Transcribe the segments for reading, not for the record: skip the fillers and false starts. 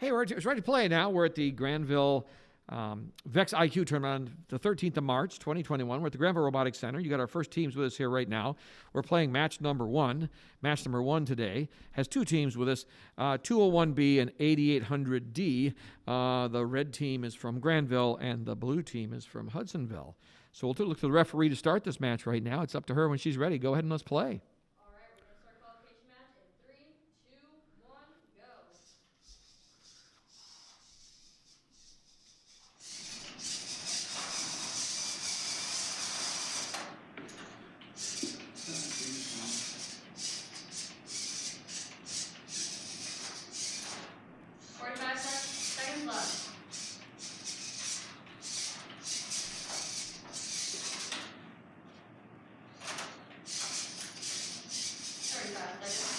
Hey, it's ready to play now. We're at the Grandville VEX IQ Tournament on the 13th of March, 2021. We're at the Grandville Robotics Center. You got our first teams with us here right now. We're playing match number one. Match number one today has two teams with us, 201B and 8800D. The red team is from Grandville, and the blue team is from Hudsonville. So we'll look to the referee to start this match right now. It's up to her when she's ready. Go ahead and let's play. All right, we're going to start qualification match in 3, 2, 1, go. Seconds left. 35 seconds.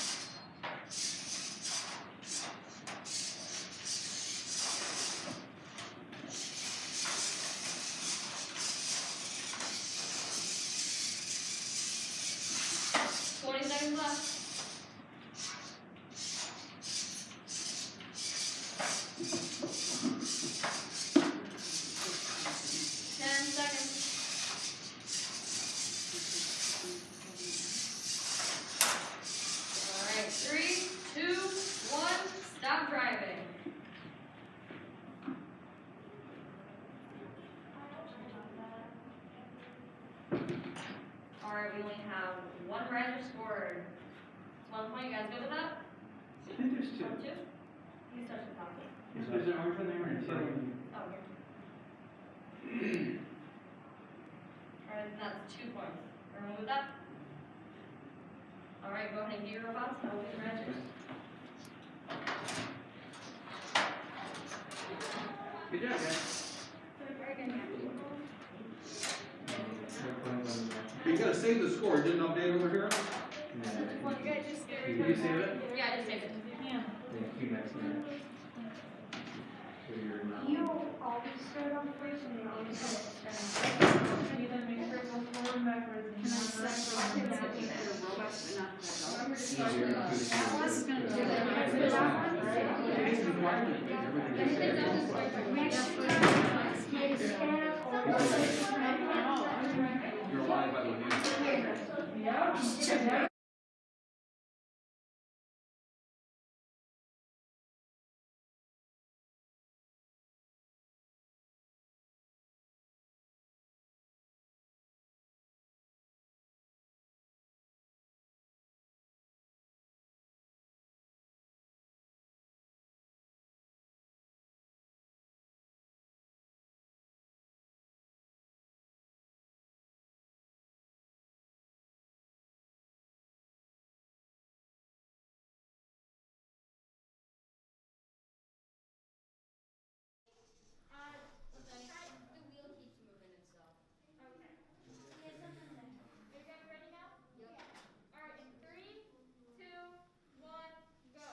20 seconds left. 10 seconds. All right, 3, 2, 1, stop driving. All right, we only have one riser scored. 1 point, you guys good with that? I think there's two. 1, 2? You start to talk. Is there orange on there or two? Oh, here. All right, that's 2 points. Everyone with that? All right, go ahead and get your robots. I will get your answers. Good job, guys. You gotta save the score. Didn't update over here? Did you save it? Yeah, I just saved it. You always start on first and you always start You then make sure it goes forward and backwards and Remember to start with You're alive by the way. Yeah. the wheel keeps moving itself. Okay. You guys ready now? Yep. All right, in 3, 2, 1, go.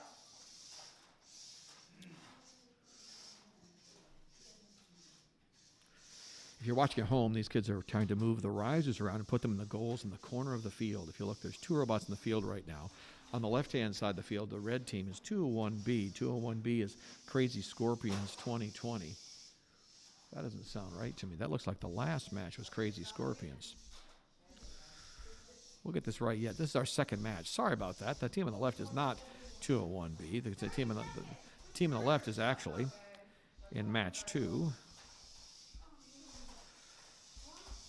If you're watching at home, these kids are trying to move the risers around and put them in the goals in the corner of the field. If you look, there's two robots in the field right now. On the left-hand side of the field, the red team is 201B. 201B is Crazy Scorpions 2020. That doesn't sound right to me. That looks like the last match was Crazy Scorpions. We'll get this right yet. This is our second match. Sorry about that. The team on the left is not 201B. The team on the left is actually in match 2.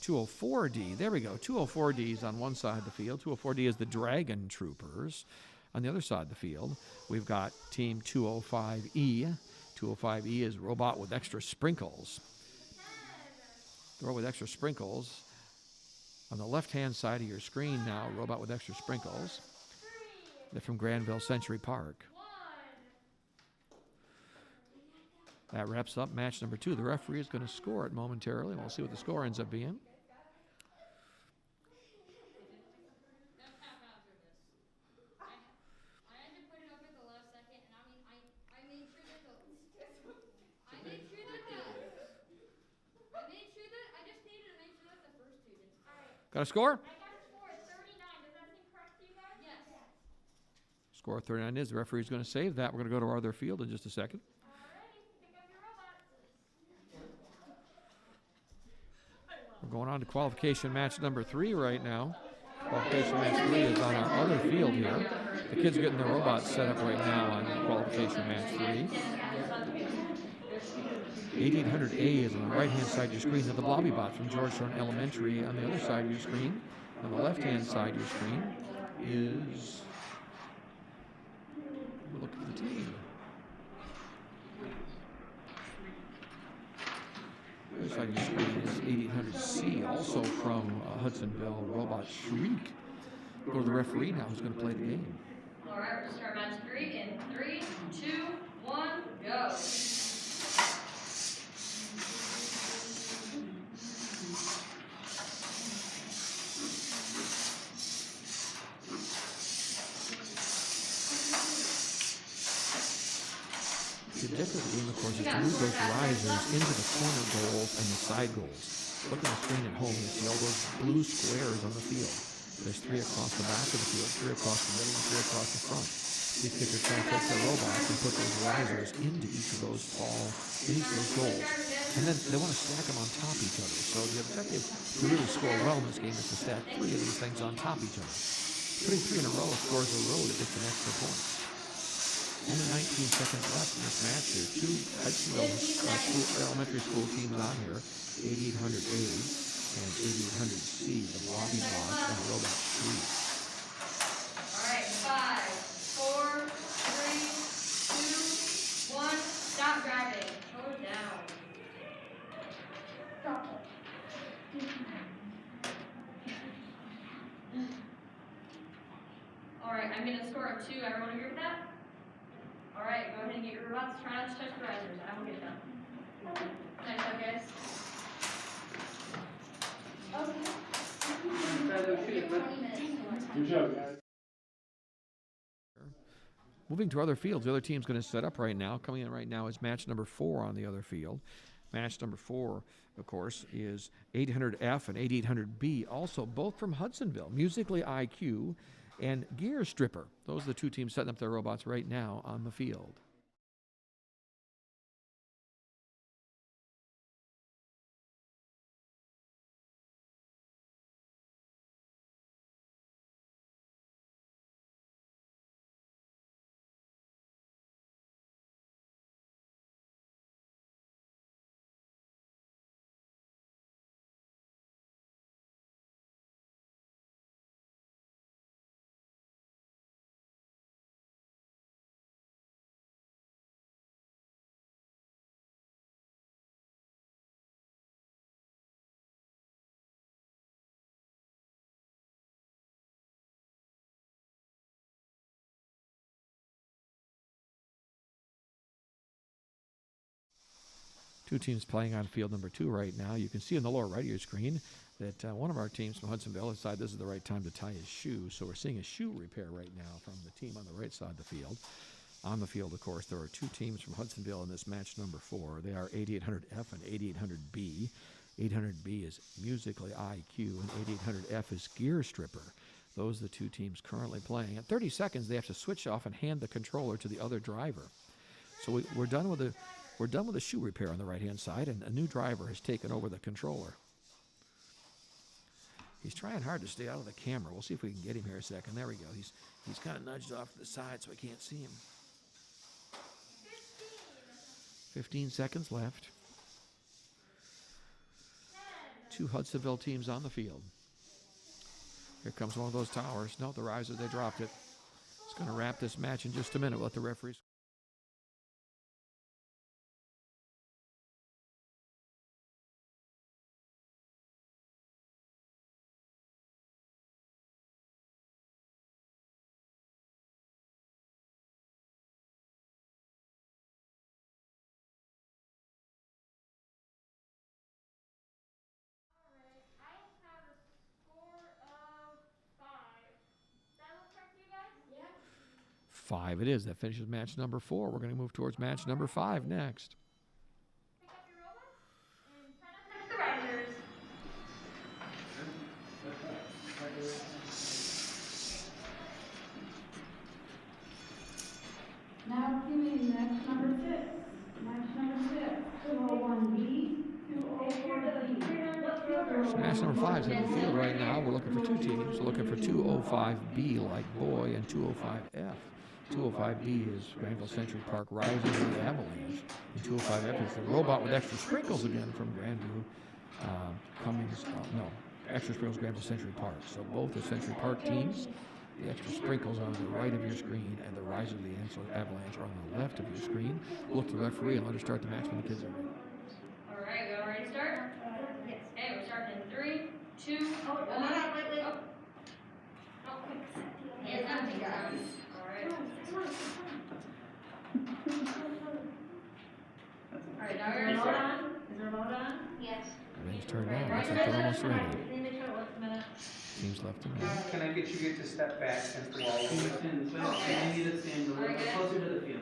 204D, there we go. 204D is on one side of the field. 204D is the Dragon Troopers. On the other side of the field, we've got team 205E. 205E is Robot with Extra Sprinkles. The Robot with Extra Sprinkles. On the left-hand side of your screen now, Robot with Extra Sprinkles. They're from Grandville Century Park. That wraps up match number 2. The referee is going to score it momentarily. We'll see what the score ends up being. Got a score? I got a score of 39. Does that seem correct to you guys? Yes. Score 39 is. The referee's going to save that. We're going to go to our other field in just a second. We're going on to qualification match number 3 right now. Qualification match 3 is on our other field here. The kids are getting their robots set up right now on qualification match 3. 8800A is on the right-hand side of your screen. Now the Blobby Bot from Georgetown Elementary on the other side of your screen. On the left-hand side of your screen is, we'll look at the team. The other side of your screen is 8800C, also from Hudsonville Robot Shriek. Go to the referee now who's going to play the game. All right, we're going to start match 3 in 3, 2, 1, go. The objective of the game, of course, is to move those risers into the corner goals and the side goals. Look at the screen at home, you see all those blue squares on the field. There's 3 across the back of the field, 3 across the middle, and 3 across the front. These kids are trying to take their robots and put those risers into each of those goals. And then they want to stack them on top of each other. So the objective to really score well in this game is to stack 3 of these things on top of each other. Putting 3 in a row scores a row that gets an extra point. Only 19 seconds left in this match here. 2 Hudsonville elementary school teams on here, 8800A and 8800C, the Blobby Bot and the Robot Shriek. All right, 5, 4, 3, 2, 1. Stop driving. Slow down. Stop it. All right, I'm going to score a 2. Everyone agree with that? All right, go ahead and get your robots. Try not to touch the risers. I will get them. Nice job, guys. Good job, guys. Moving to other fields, the other team's going to set up right now. Coming in right now is match number 4 on the other field. Match number 4, of course, is 800F and 8800B, also both from Hudsonville. Musically IQ and Gear Stripper. Those are the 2 teams setting up their robots right now on the field. Two teams playing on field number 2 right now. You can see in the lower right of your screen that one of our teams from Hudsonville decided this is the right time to tie his shoe. So we're seeing a shoe repair right now from the team on the right side of the field. On the field, of course, there are 2 teams from Hudsonville in this match number 4. They are 8800F and 8800B. 800B is Musically IQ and 8800F is Gear Stripper. Those are the 2 teams currently playing. At 30 seconds, they have to switch off and hand the controller to the other driver. So we're done with the shoe repair on the right-hand side, and a new driver has taken over the controller. He's trying hard to stay out of the camera. We'll see if we can get him here a second. There we go. He's kind of nudged off to the side so I can't see him. 15 seconds left. 2 Hudsonville teams on the field. Here comes one of those towers. No, the riser, they dropped it. It's going to wrap this match in just a minute. We'll let the referees. I have a score of 5. That looks correct to you guys? Yeah. 5 it is. That finishes match number 4. We're going to move towards match number 5 next. Pick up your robots and try not to touch the risers. Now doing match number 6. Match number 6. 201B, 204B. What field are So match number 5 is in the field right now. We're looking for two teams. We're looking for 205B like boy and 205F. 205B is Grandville Century Park Rising of the Avalanche. And 205F is the robot with extra sprinkles again from Grandview Cummings. No, extra sprinkles Grandville Century Park. So both the Century Park teams, the extra sprinkles are on the right of your screen, and the Rise of the Avalanche are on the left of your screen. Look to the referee and let her start the match when the kids are ready. All right, we all ready to start? Yes. Okay, we're starting in 3, 2, 1. Oh, no, wait. Oh. Oh, quick. Hands up, take time. All right. All right, now we're gonna start. Is the remote on? Yes. Everything's turned on. Looks like they're almost ready. Teams left and right. Can I get you to step back since the wall Can you stand this way? And you need to stand a little bit closer to the field.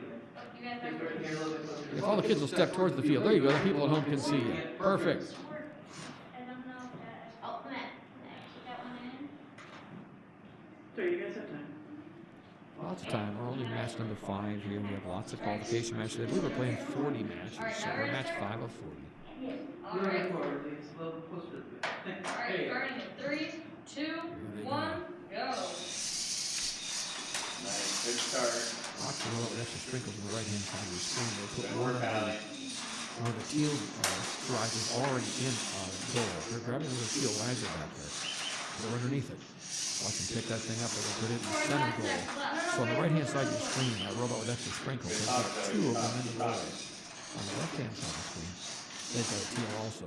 You guys Take have right here a little bit closer to If all the kids will step towards the field, there you go. The people at home can see you. Perfect. I don't know if that. Oh, Matt. Put that one in. There, you guys have time. Lots of time. We're only match number 5 here. We have lots of qualification matches. I believe we're playing 40 matches, so we're match 5 of 40. All You're right. right forward, please. A little bit closer to the field. Thanks. All There right, you go. starting in 3, 2, 1, go. Nice, good start. Lots of little extra sprinkles on the right-hand side of your screen. They put one of the teal risers already in goal. They're grabbing the teal riser back there. They're underneath it. Watch them pick that thing up. They're going to put it in the center goal. So on the right-hand side of your screen, that robot with extra sprinkles, they've got 2 of them in the goal. On the left-hand side of the screen, they've got a teal also.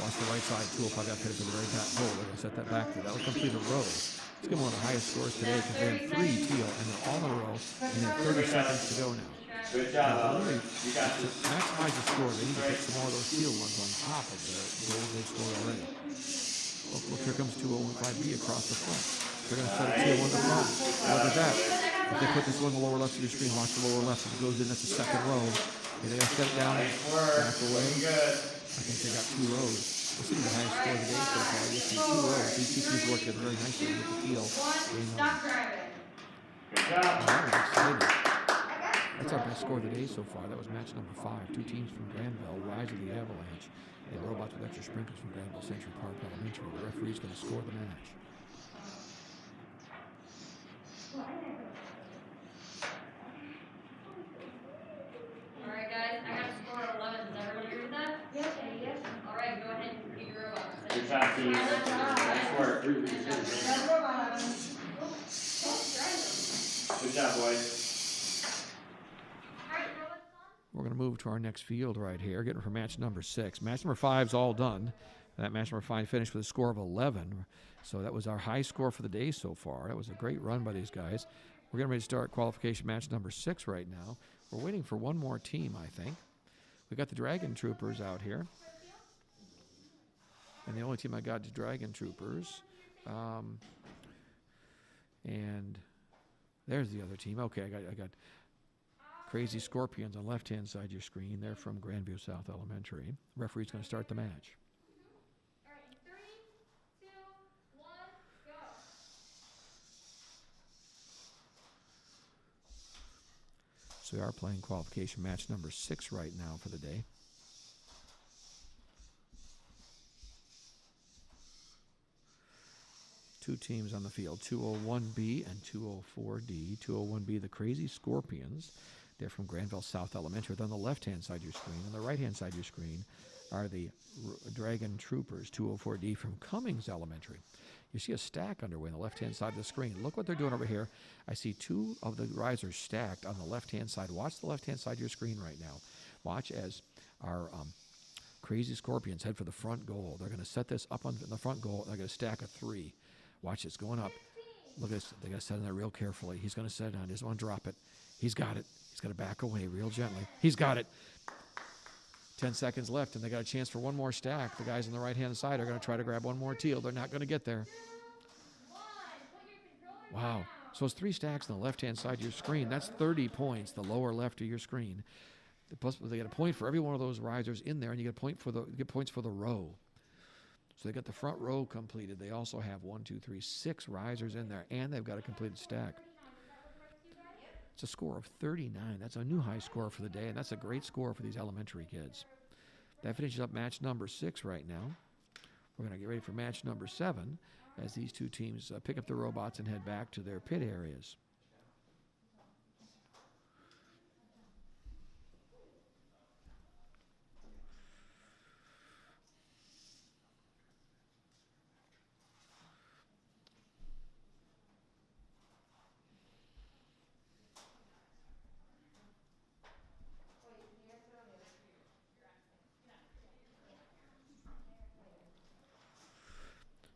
Watch the right side, 205 got hit for the very back goal. They're going to set that back there. That will complete a row. Let's give them one of the highest scores today because they have 3 teal and they're all in a row and they have 30 seconds to go now. Good job, Really, you got to this. maximize the score, they need to put some more of those teal ones on top of the goals they've scored already. Look, here comes 205B across the front. They're going to set a teal on the front. Look at that. If they put this one in the lower left of your screen, watch the lower left. If it goes in, that's the second row. Okay, they got to set it down, Nice work, back away. good. I think they got 2 rows. This is the highest score of the day so far. You see 2 rows. These two teams working very nicely with the teal. 1, stop driving. Good job. That was exciting. That's our best score of the day so far. That was match number 5. 2 teams from Grandville, Rise of the Avalanche, and robots with extra sprinkles from Grandville Century Park Elementary. The referee's going to score the match. All right, guys, I got a score of 11. Does everyone agree with that? Yes. All right, go ahead and get your robots. Good job, team. Nice work. Good job, boys. We're going to move to our next field right here, getting for match number 6. Match number 5's all done. That match number 5 finished with a score of 11. So that was our high score for the day so far. That was a great run by these guys. We're getting ready to start qualification match number 6 right now. We're waiting for one more team, I think. We got the Dragon Troopers out here. And the only team I got is Dragon Troopers. And there's the other team. Okay, I got Crazy Scorpions on left-hand side of your screen. They're from Grandview South Elementary. Referee's going to start the match. All right, in 3, 2, 1, go. So we are playing qualification match number 6 right now for the day. Two teams on the field, 201B and 204D. 201B, the Crazy Scorpions. They're from Grandville South Elementary. They're on the left-hand side of your screen. On the right-hand side of your screen are the Dragon Troopers, 204D, from Cummings Elementary. You see a stack underway on the left-hand side of the screen. Look what they're doing over here. I see 2 of the risers stacked on the left-hand side. Watch the left-hand side of your screen right now. Watch as our Crazy Scorpions head for the front goal. They're going to set this up on the front goal. They're going to stack a 3. Watch this going up. Look at this. They got to set it in there real carefully. He's going to set it on. He doesn't want to drop it. He's got it. He's got to back away real gently. He's got it. 10 seconds left, and they got a chance for one more stack. The guys on the right-hand side are going to try to grab one more teal. They're not going to get there. Wow. So it's 3 stacks on the left-hand side of your screen. That's 30 points, the lower left of your screen. Plus, they get a point for every one of those risers in there, and you get points for the row. So they got the front row completed. They also have 6 risers in there, and they've got a completed stack. It's a score of 39. That's a new high score for the day, and that's a great score for these elementary kids. That finishes up match number 6 right now. We're going to get ready for match number 7 as these two teams pick up the robots and head back to their pit areas.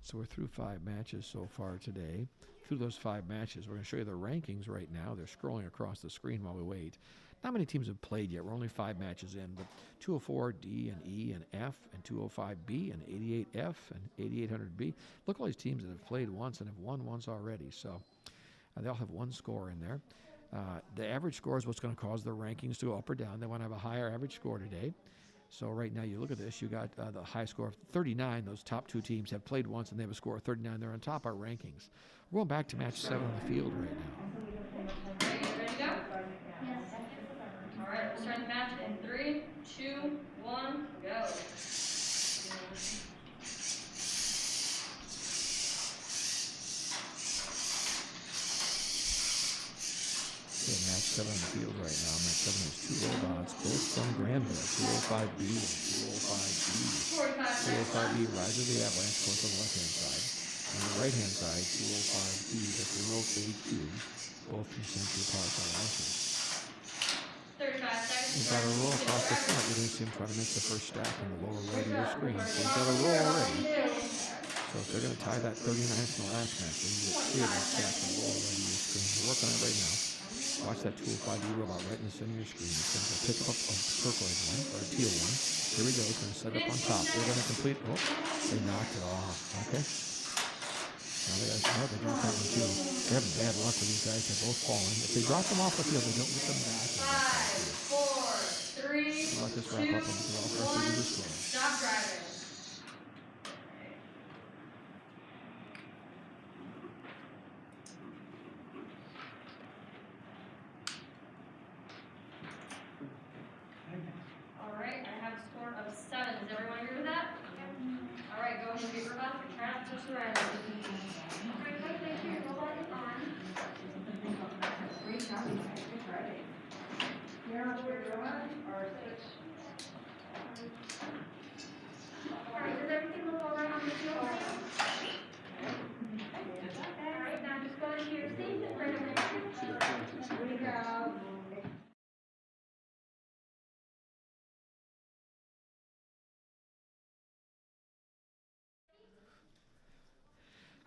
So we're through 5 matches so far today. Through those 5 matches, we're going to show you the rankings right now. They're scrolling across the screen while we wait. Not many teams have played yet. We're only 5 matches in, but 204D and E and F and 205B and 88F and 8800B. Look at all these teams that have played once and have won once already. So they all have 1 score in there. The average score is what's going to cause the rankings to go up or down. They want to have a higher average score today. So right now, you look at this, you got the high score of 39. Those top 2 teams have played once, and they have a score of 39. They're on top of our rankings. We're going back to match 7 on the field right now. Ready to go? Yes. All right, we'll start the match in 3, 2, 1, go. Okay, match 7 on the field right now. Match 7 has 2 robots, both from Grandville, 205B and 205B. 45 seconds 205B rides of the avalanche, course on the left-hand side. On the right-hand side, 205B, that's the row A2, both from Century Park, Alaska. 35 seconds. You've got a roll across the front. You're going to see him try to make the first stack on the lower right of your screen. So he's got a roll already. So if they're going to tie that 39 from the last match, they can get 3 of those stacks on the lower right of your screen. We're working on it right now. Watch that 205B robot right in the center of your screen. It's going to pick up a turquoise one, or a teal one. Here we go. It's going to set it up on top. They're going to complete. Oh, they knocked it off. Okay. Now they dropped that one too. They're having bad luck with these guys. They're both falling. If they drop them off the field, they don't get them back. 5, 4, 3, Let this wrap 2, up and we'll all press 1. into the score. Stop driving. All right, I have a score of 7. Does everyone agree with that? All right, go ahead and get your robot. Try not to touch the riser. Alright, guys, make sure your robot is on. You're on board, you're on, or switch. Alright, does everything look all right on the field right now? Alright, now just go into your seat and bring them in. Here we go.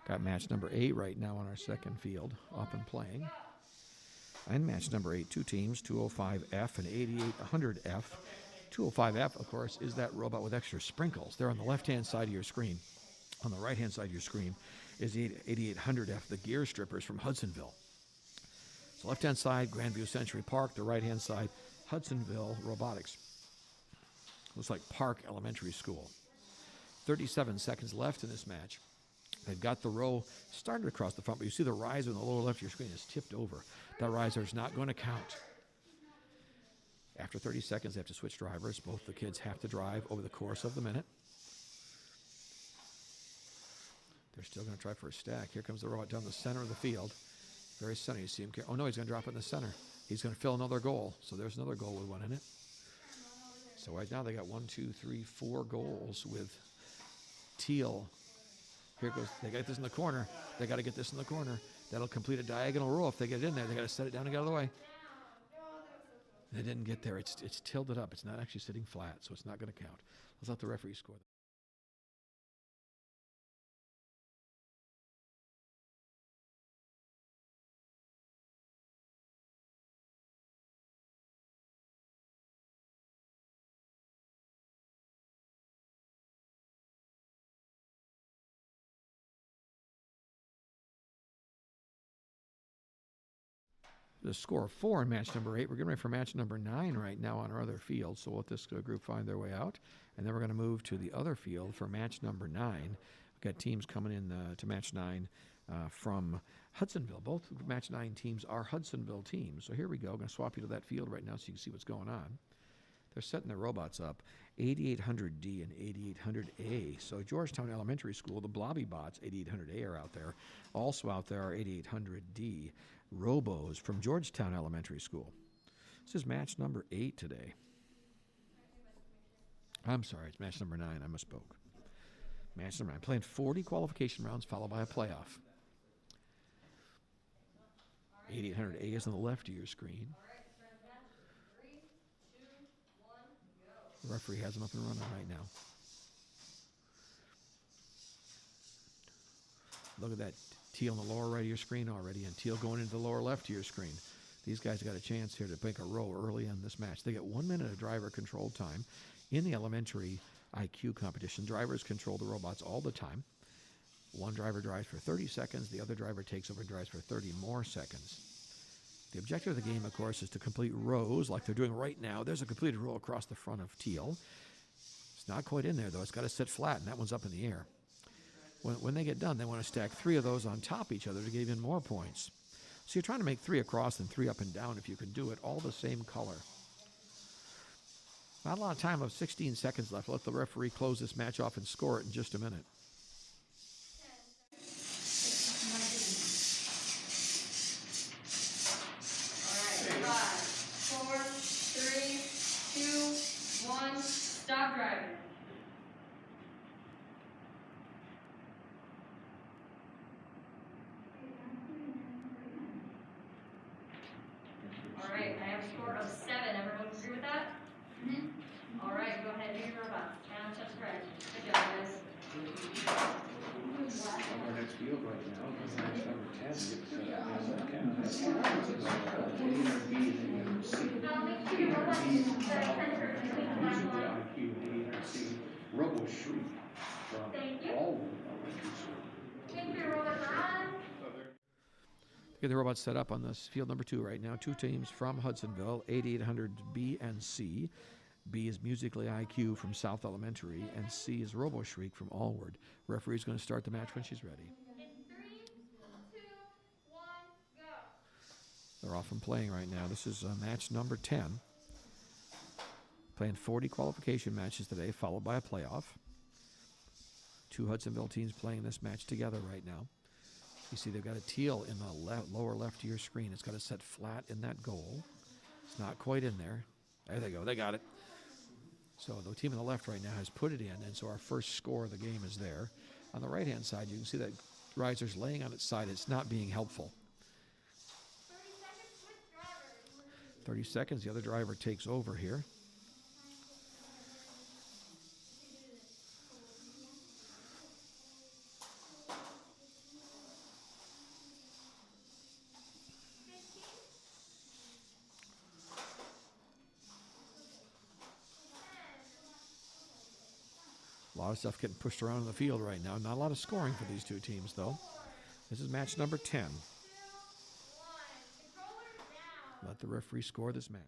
Got match number 8 right now on our second field, up and playing. And match number 8, 2 teams, 205F and 8800F. 205F, of course, is that robot with extra sprinkles. They're on the left-hand side of your screen. On the right-hand side of your screen is the 8800F, the gear strippers from Hudsonville. So left-hand side, Grandview Century Park. The right-hand side, Hudsonville Robotics. Looks like Park Elementary School. 37 seconds left in this match. They've got the row started across the front, but you see the riser in the lower left of your screen is tipped over. That riser is not going to count. After 30 seconds, they have to switch drivers. Both the kids have to drive over the course of the minute. They're still going to try for a stack. Here comes the robot down the center of the field. Very sunny. You see him. Oh, no, he's going to drop it in the center. He's going to fill another goal. So there's another goal with 1 in it. So right now they got 1, 2, 3, 4 goals with teal. Here goes. They got this in the corner. They got to get this in the corner. That'll complete a diagonal row. If they get it in there, they got to set it down and get out of the way. They didn't get there. It's tilted up. It's not actually sitting flat, so it's not going to count. Let's let the referee score. The score of 4 in match number 8. We're getting ready for match number 9 right now on our other field. So we'll let this group find their way out. And then we're going to move to the other field for match number 9. We've got teams coming in to match 9 from Hudsonville. Both match 9 teams are Hudsonville teams. So here we go. I'm going to swap you to that field right now so you can see what's going on. They're setting their robots up, 8800D and 8800A. So Georgetown Elementary School, the Blobby Bots, 8800A are out there. Also out there are 8800D Robos from Georgetown Elementary School. This is match number 8 today. I'm sorry, it's match number 9. I misspoke. Match number 9. Playing 40 qualification rounds followed by a playoff. 8800A is on the left of your screen. The referee has them up and running right now. Look at that teal in the lower right of your screen already, and teal going into the lower left of your screen. These guys got a chance here to make a row early in this match. They get 1 minute of driver control time in the elementary IQ competition. Drivers control the robots all the time. One driver drives for 30 seconds. The other driver takes over and drives for 30 more seconds. The objective of the game, of course, is to complete rows like they're doing right now. There's a completed row across the front of teal. It's not quite in there, though. It's got to sit flat, and that one's up in the air. When they get done, they want to stack 3 of those on top of each other to get even more points. So you're trying to make 3 across and 3 up and down if you can do it, all the same color. Not a lot of time, of 16 seconds left. Let the referee close this match off and score it in just a minute. Stop driving. All right, I have a score of 7. Everyone agree with that? Mm-hmm. All right, go ahead, do your robots. Challenge touch correct. Good job, guys. Our next field right now is match number 10. It's, Make sure your robots the center between the lines. IQ and ARC Robo Shriek from Thank you. Allwood Elementary School. Make sure your robots are on. Get the robots set up on this field number 2 right now. 2 teams from Hudsonville, 8800B and C. B is Musically IQ from South Elementary, and C is Robo Shriek from Allward. Referee's going to start the match when she's ready. In 3, 2, 1, go. They're off and playing right now. This is match number 10. Playing 40 qualification matches today, followed by a playoff. 2 Hudsonville teams playing this match together right now. You see they've got a teal in the lower left of your screen. It's got to set flat in that goal. It's not quite in there. There they go. They got it. So the team on the left right now has put it in, and so our first score of the game is there. On the right-hand side, you can see that riser's laying on its side. It's not being helpful. 30 seconds with drivers. 30 seconds. The other driver takes over here. A lot of stuff getting pushed around in the field right now. Not a lot of scoring for these 2 teams, though. This is match number 10. 2, 1. Controllers down. Let the referee score this match.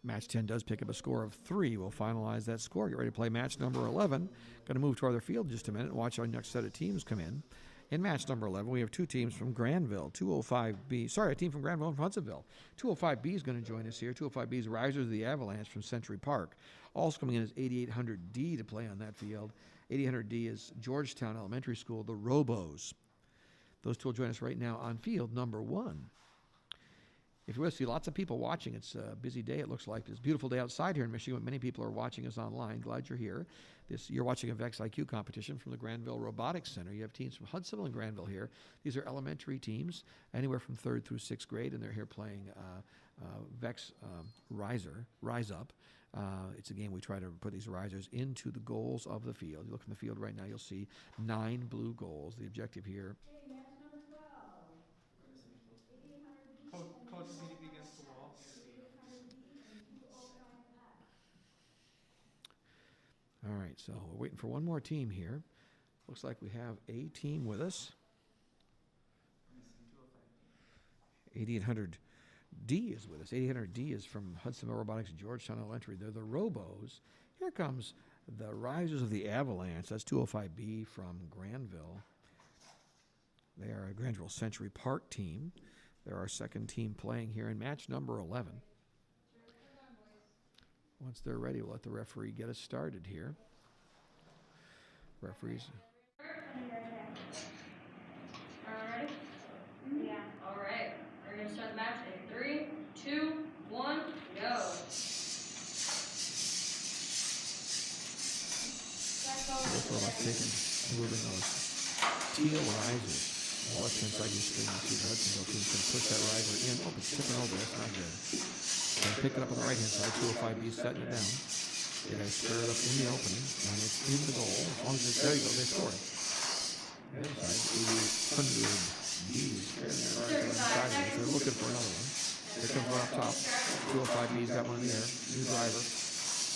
Match 10 does pick up a score of 3. We'll finalize that score. Get ready to play match number 11. Going to move to our other field in just a minute and watch our next set of teams come in. In match number 11, we have 2 teams from Grandville. 205B, sorry, a team from Grandville and from Hudsonville. 205B is going to join us here. 205B is Risers of the Avalanche from Century Park. Also coming in is 8800D to play on that field. 8800D is Georgetown Elementary School, the Robos. Those 2 will join us right now on field number 1. If you will see lots of people watching, it's a busy day, it looks like. It's a beautiful day outside here in Michigan, but many people are watching us online. Glad you're here. You're watching a VEX IQ competition from the Grandville Robotics Center. You have teams from Hudsonville and Grandville here. These are elementary teams, anywhere from 3rd through 6th grade, and they're here playing VEX Rise Up. It's a game we try to put these risers into the goals of the field. You look in the field right now, you'll see 9 blue goals. The objective here. Okay, match number 12. 8800B Coach is leaning against the wall. 8800B and 205F. All right, so we're waiting for one more team here. Looks like we have a team with us. 8800D is with us. 8800D is from Hudsonville Robotics, Georgetown Elementary. They're the Robos. Here comes the Risers of the Avalanche. That's 205B from Grandville. They are a Grandville Century Park team. They're our second team playing here in match number 11. Once they're ready, we'll let the referee get us started here. Referees. Ready? Yeah. All right. We're going to start the match in 3, 2, 1, go. This robot's taking, moving those teal risers. On the left-hand side of your screen, you see the Hudsonville team's going to push that riser in. Oh, it's tipping over. That's not good. And pick it up on the right-hand side. 205B setting it down. They got to square it up in the opening, and it's in the goal. As long as it's there, you go. They score it. The other side, 8800B is carrying their riser sideways. They're looking for another one. Here comes one up top. 205B's got one in the air. New driver.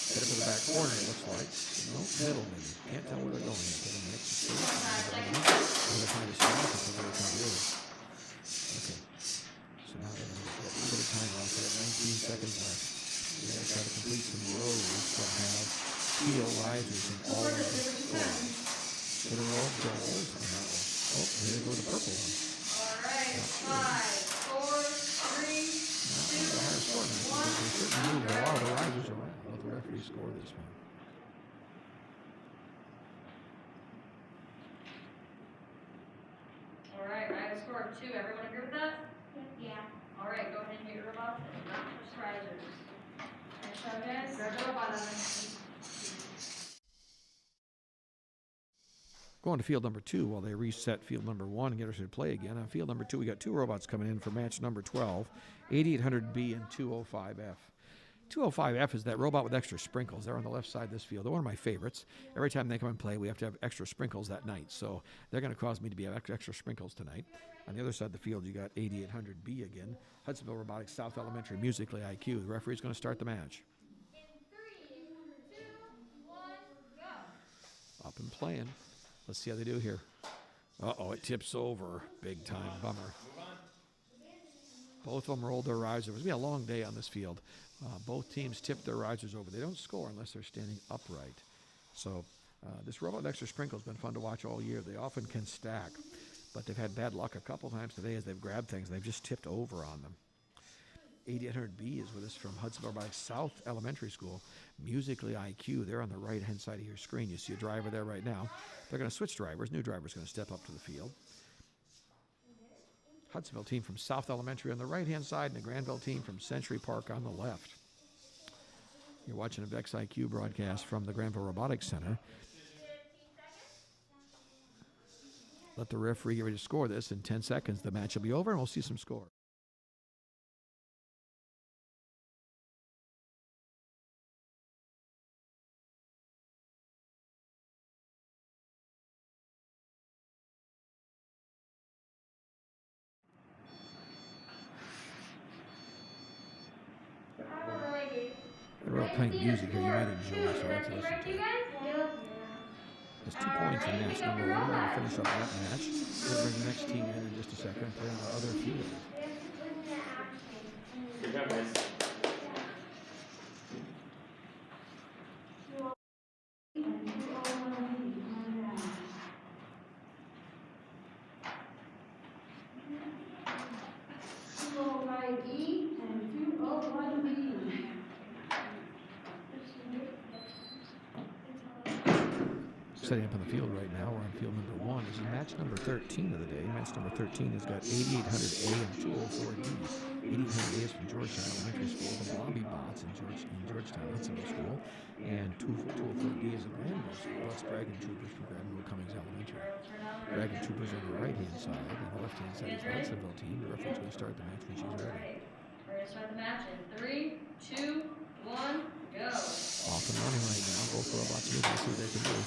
Hit it to the back corner, it looks like. No, middle maybe. Can't tell where they're going yet. They're next to the they're trying to stop it, so they're going to come over. Okay. So now they're going to get a little bit of time off. They have 19 seconds left. They're going to try to complete some rows that have teal risers in all of the scores. So they're all goals on that one. Oh, here they go with the purple one. All right. 5, 4, 3, 2, The higher score now. They certainly moved a lot of the risers around. Let the referee score this one. All right. I have a score of 2. Everyone agree with that? Yeah. All right. Go ahead and get your robots and not push risers. Next time, guys. Grab the robot on it. Going to field number 2 while they reset field number 1 and get us to play again. On field number 2, we got 2 robots coming in for match number 12, 8800B and 205F. 205F is that robot with extra sprinkles. They're on the left side of this field. They're one of my favorites. Every time they come and play, we have to have extra sprinkles that night. So they're going to cause me to be extra sprinkles tonight. On the other side of the field, you got 8800B again. Hudsonville Robotics South Elementary, Musically IQ. The referee's going to start the match. In 3, 2, 1, go. Up and playing. Let's see how they do here. Uh-oh, it tips over. Big time bummer. Both of them rolled their risers. It was going to be a long day on this field. Both teams tipped their risers over. They don't score unless they're standing upright. So this robot with extra sprinkle has been fun to watch all year. They often can stack, but they've had bad luck a couple times today as they've grabbed things. They've just tipped over on them. 8800B is with us from Hudsonville Robotics South Elementary School. Musically IQ, they're on the right-hand side of your screen. You see a driver there right now. They're going to switch drivers. New driver's going to step up to the field. Hudsonville team from South Elementary on the right-hand side and the Grandville team from Century Park on the left. You're watching a VEX IQ broadcast from the Grandville Robotics Center. Let the referee get ready to score this. In 10 seconds, the match will be over, and we'll see some scores. We're all playing music here. You might enjoy it, so let's listen to it. There's 2 points in match number 1. We're going to finish up that match. We'll bring the next team in just a second and play on the other field. Setting up on the field right now. We're on field number 1. This is match number 13 of the day. Match number 13 has got 8800A and 204D. 8800A is from Georgetown Elementary School. The Blobby Bots in Georgetown Hudsonville School. And 204D is a Grandville School. That's Dragon Troopers from Grandville Cummings Elementary. Dragon Troopers on the right-hand side. And the left-hand side is the Hudsonville team. The referee's going to start the match when she's ready. We're going to start the match in 3, 2, 1, go. Off and running right now. Both robots moving. See what they can do.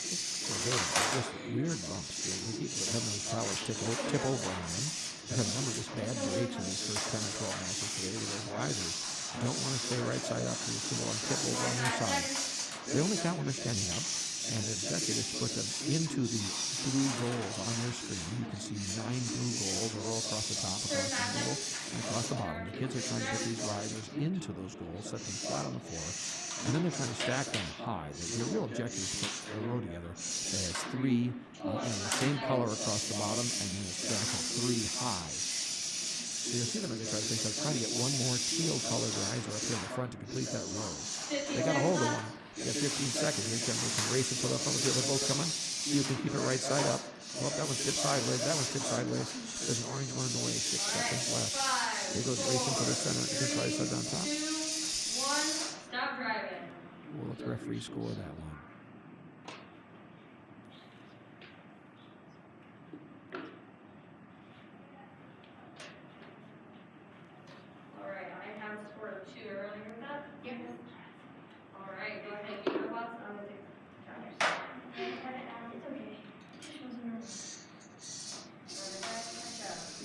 Just weird bumps. We keep having those towers tip over on them. We've had a number of just bad breaks in these first 10 or 12 matches today. Those risers don't want to stay right side up, so you see them tip over on their side. They only count when they're standing up. And the objective is to put them into the blue goals on your screen. You can see 9 blue goals that roll across the top, across the middle, and across the bottom. The kids are trying to put these risers into those goals, set them flat on the floor, and then they're trying to stack them high. The real objective is to put a row together that has 3 in the same color across the bottom, and then stack them 3 high. So you'll see them as they try to think they're trying to get one more teal-colored riser up here in the front to complete that row. They got a hold of one. You got 15 seconds. They can race and put up on the field. They're both coming. You can keep it right side up. Well, that one's tipped sideways. That one's tipped sideways. There's an orange one in the way. 6 seconds left. Here goes racing for the center. You can try to set down top. 2, 1, stop driving. We'll let the referee score that one. All right, I have a score of 2. Everyone agree with that? Yes. All right, go ahead and get your robots on the counters. It's okay. Just wasn't nervous.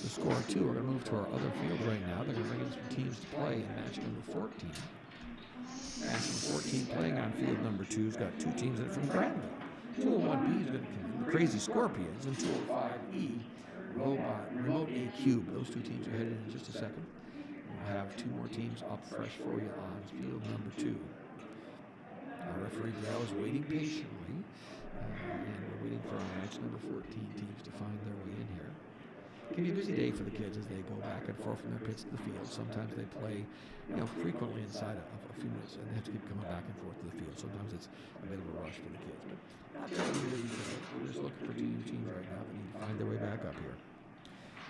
The score 2. We're going to move to our other field right now. They're going to bring in some teams to play in match number 14. Match number 14 playing on field number 2's got 2 teams in it from Grandville. 201B is going to come the Crazy Scorpions, and 205E, Remote A Cube. Those 2 teams are headed in just a second. We'll have 2 more teams up fresh for you on field number 2. Our referee Dale is waiting patiently, and we're waiting for our match number 14 teams to find their way in here. It can be a busy day for the kids as they go back and forth from their pits to the field. Sometimes they play, frequently inside of a few minutes, and they have to keep coming back and forth to the field. Sometimes it's a bit of a rush for the kids, but not telling you that we're just looking for 2 new teams right now that need to find their way back up here.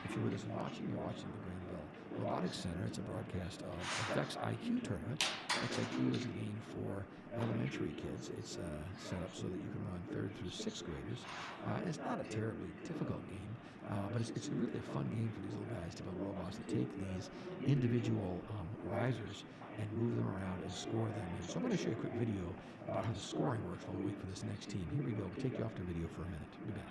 If you're with us and watching, you're watching the Grandville Robotics Center. It's a broadcast of the VEX IQ Tournament. VEX IQ is a game for elementary kids. It's set up so that you can run 3rd through 6th graders. It's not a terribly difficult game, but it's really a fun game for these little guys to build robots that take these individual risers and move them around and score them in. So I'm going to show you a quick video about how the scoring works while we wait for this next team. Here we go. We'll take you off the video for a minute. Be back.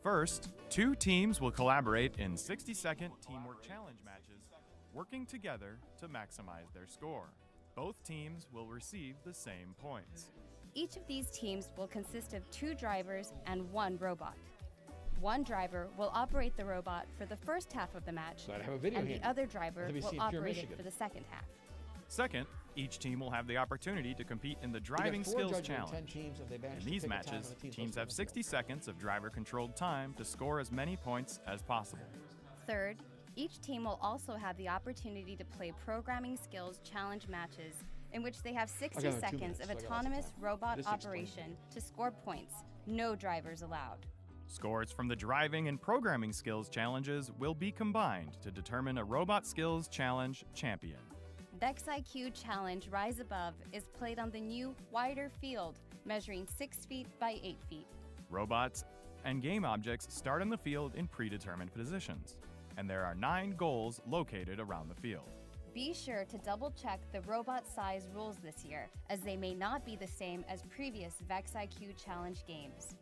First, 2 teams will collaborate in 60-second teamwork challenge matches, working together to maximize their score. Both teams will receive the same points. Each of these teams will consist of 2 drivers and 1 robot. 1 driver will operate the robot for the first half of the match, Glad I have a video and here. the other driver Let me see will if you're operate it Michigan. for the second half. Second, each team will have the opportunity to compete in the We got driving 4 skills judges and 10 challenge. teams. If they manage In to these pick a time matches, on the team teams posted have on the 60 seconds of driver-controlled time to score as many points as possible. Third, each team will also have the opportunity to play programming skills challenge matches in which they have 60 got 2 seconds minutes, of so I got lots of autonomous time. robot Just explain operation to score points. No drivers allowed. Scores from the driving and programming skills challenges will be combined to determine a Robot Skills Challenge champion. VEX IQ Challenge Rise Above is played on the new, wider field, measuring 6 feet by 8 feet. Robots and game objects start on the field in predetermined positions, and there are 9 goals located around the field. Be sure to double-check the robot size rules this year, as they may not be the same as previous VEX IQ Challenge games.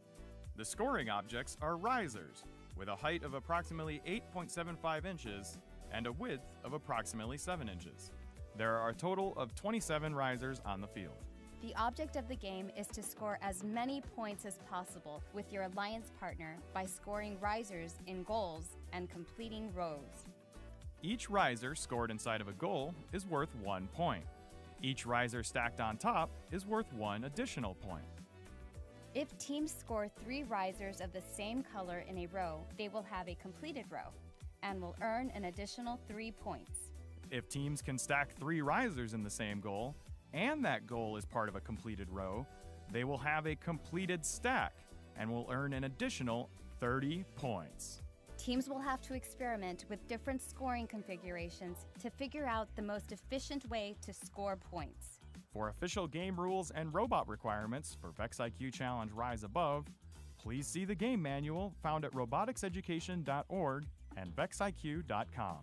The scoring objects are risers, with a height of approximately 8.75 inches and a width of approximately 7 inches. There are a total of 27 risers on the field. The object of the game is to score as many points as possible with your alliance partner by scoring risers in goals and completing rows. Each riser scored inside of a goal is worth 1 point. Each riser stacked on top is worth 1 additional point. If teams score 3 risers of the same color in a row, they will have a completed row and will earn an additional 3 points. If teams can stack 3 risers in the same goal, and that goal is part of a completed row, they will have a completed stack and will earn an additional 30 points. Teams will have to experiment with different scoring configurations to figure out the most efficient way to score points. For official game rules and robot requirements for VEX IQ Challenge Rise Above, please see the game manual found at roboticseducation.org and vexiq.com.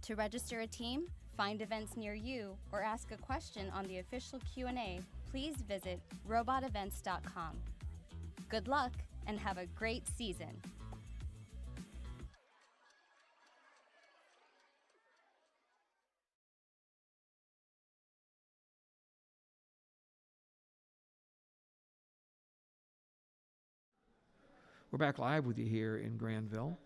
To register a team, find events near you, or ask a question on the official Q&A, please visit robotevents.com. Good luck and have a great season! We're back live with you here in Grandville.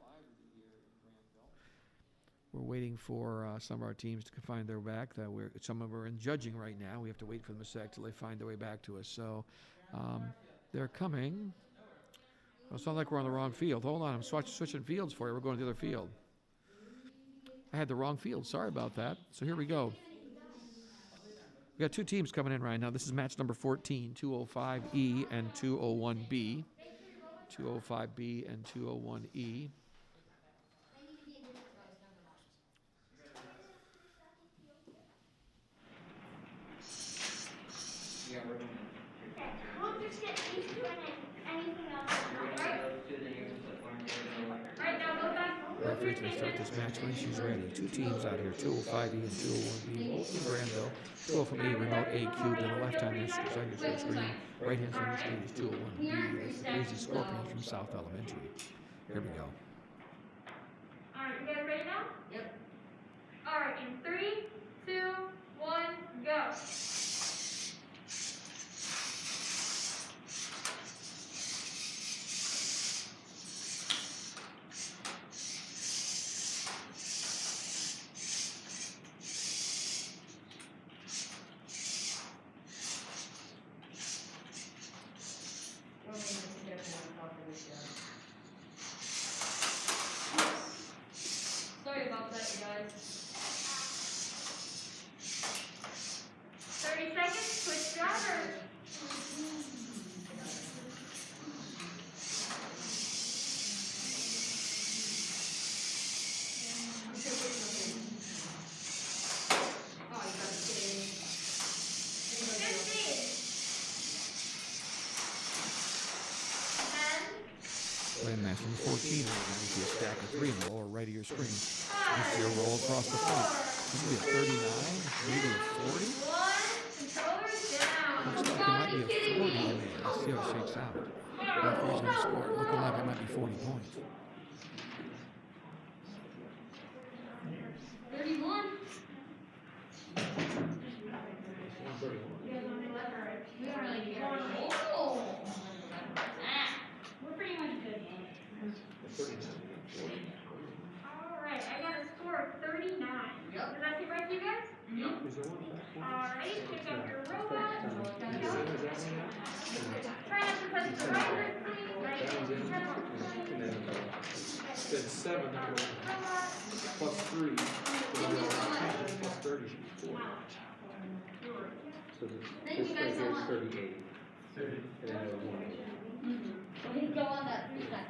We're waiting for some of our teams to find their way back. Some of them are in judging right now. We have to wait for them a sec till they find their way back to us. So they're coming. Well, it sounds like we're on the wrong field. Hold on, I'm switching fields for you. We're going to the other field. I had the wrong field. Sorry about that. So here we go. We got two teams coming in right now. This is match number 14, 205E and 201B. 205B and 201E. We'll just get these two and then anything else. Alright, now go back. Referee's going to start this match when she's ready. Two teams out here, 205E and 201B, both from Grandville. 205E, remote A cubed on the left hand side of your screen. Right hand side of your screen is 201B. That's the Crazy Scorpions from South Elementary. Here we go. Alright, you guys ready now? Yep. Alright, in 3, 2, 1, go. Sorry about that, you guys. 30 seconds, switch drivers. Playing match number 14 right now. You see a stack of 3 in the lower right of your screen. You see a roll across the front. This will be a 39, maybe a 40. Looks like it might be a 40 in there. Let's see how it shakes out. Referee's going to score it. Looking like it might be 40 points. 31. We're pretty much good. Alright, I got a score of 39. Yep. Does that seem right to you guys? Yep. Alright, pick up your robot. Try not to touch the riser, please. Right. Then 7 plus 3 plus 30 should be 4. So this right here is 38. And then I have 1. We can go on that 3 stack.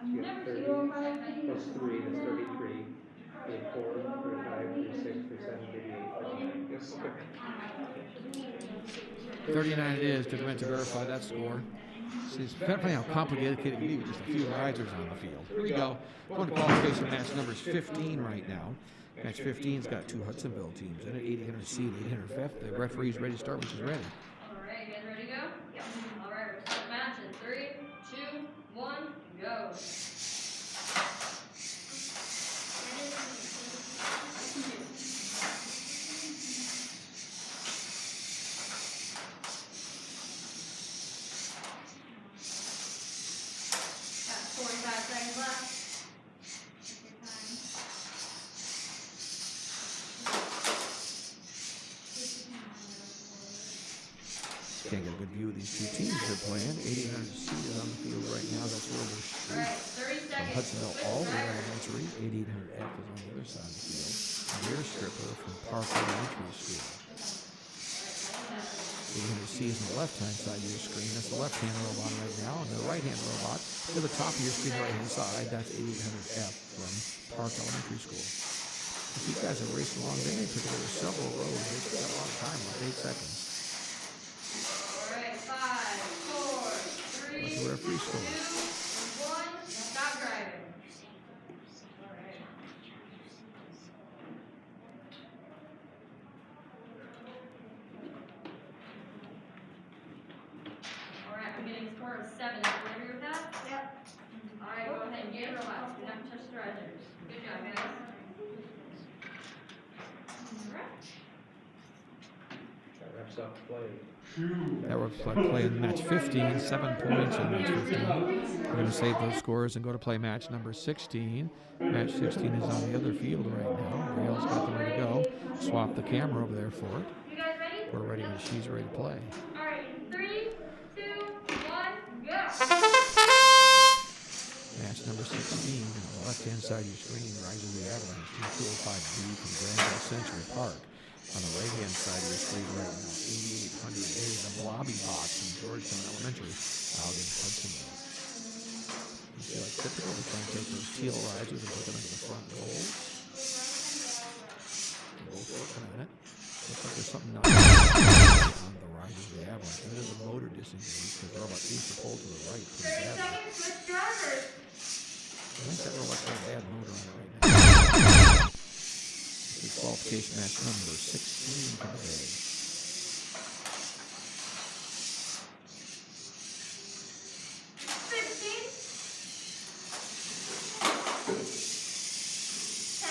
You got 30 plus 3, that's 33. 34, 35, 36, 37, 38. Yes, okay. 39 it is. Took a minute to verify that score. See, it's funny how complicated it can be with just a few risers on the field. Here we go. Going to qualification match number 15 right now. Match 15's got 2 Hudsonville teams in it, 800C and 800F. The referee's ready to start when she's ready. Alright, you guys ready to go? Yep. Alright, we're starting the match in 3, 2, 1, go. Got 45 seconds left. Can't get a good view of these two teams they're playing. 800C is on the field right now. That's where we're Alright, 30 from seconds. Hudsonville Switch all the way drivers. elementary. 8800F is on the other side of the field. And their stripper from Park Elementary School. 800C is on the left-hand side of your screen. That's the left-hand robot right now. And the right-hand robot to the top of your screen, right-hand side, that's 8800F from Park Elementary School. If these guys are racing along, they may pick over several rows. They've got a lot of time, like 8 seconds. Alright, 5, 4, 3, What's the referee score? 2, 1, stop driving. Alright. Alright, I'm getting a score of 7. You agree with that? Yep. Alright, go ahead and get your robots. Do not touch the risers. Good job, guys. Alright. That wraps up play. That was play in match 15, 7 points in match 15. We're going to save those scores and go to play match number 16. Match 16 is on the other field right now. Brielle's got them ready to go. Swap the camera over there for it. You guys ready? We're ready when she's ready to play. All right, in 3, 2, 1, go. Match number 16, on the left-hand side of your screen, Rises the Avalanche, Team 205B from Grandville Century Park. On the right-hand side of your screen right now, 8800A, the Blobby Box from Georgetown Elementary, out in Hudsonville. You see, like typical, we're trying to take those teal risers and put them into the front goals. They're both working on it. Looks like there's something not on the Rises of the Avalanche. It is a motor disengage because the robot needs to pull to the right. 30 seconds, switch drivers. I think that robot's got a bad motor on it right now. This is qualification match number 16 for the day. 15, 10,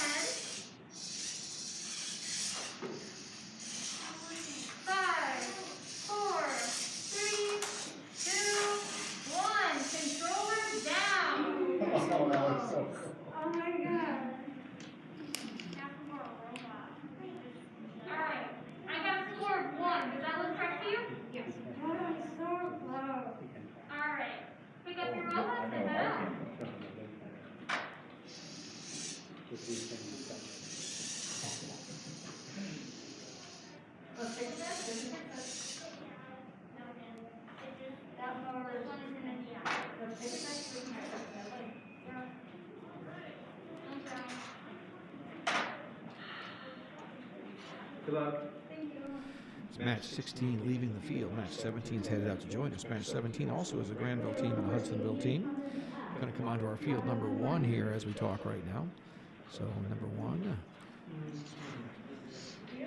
5, 4, 3, 2, 1. Controller down. Oh, that was so cool. Oh my god. All right, I got a score of 1. Does that look correct to you? That was so low. All right, pick up your robots and head out. Let's take a test. Good luck. It's match 16 leaving the field. Match 17 is headed out to join us. Match 17 also is a Grandville team and a Hudsonville team. Going to come onto our field number 1 here as we talk right now. So number 1,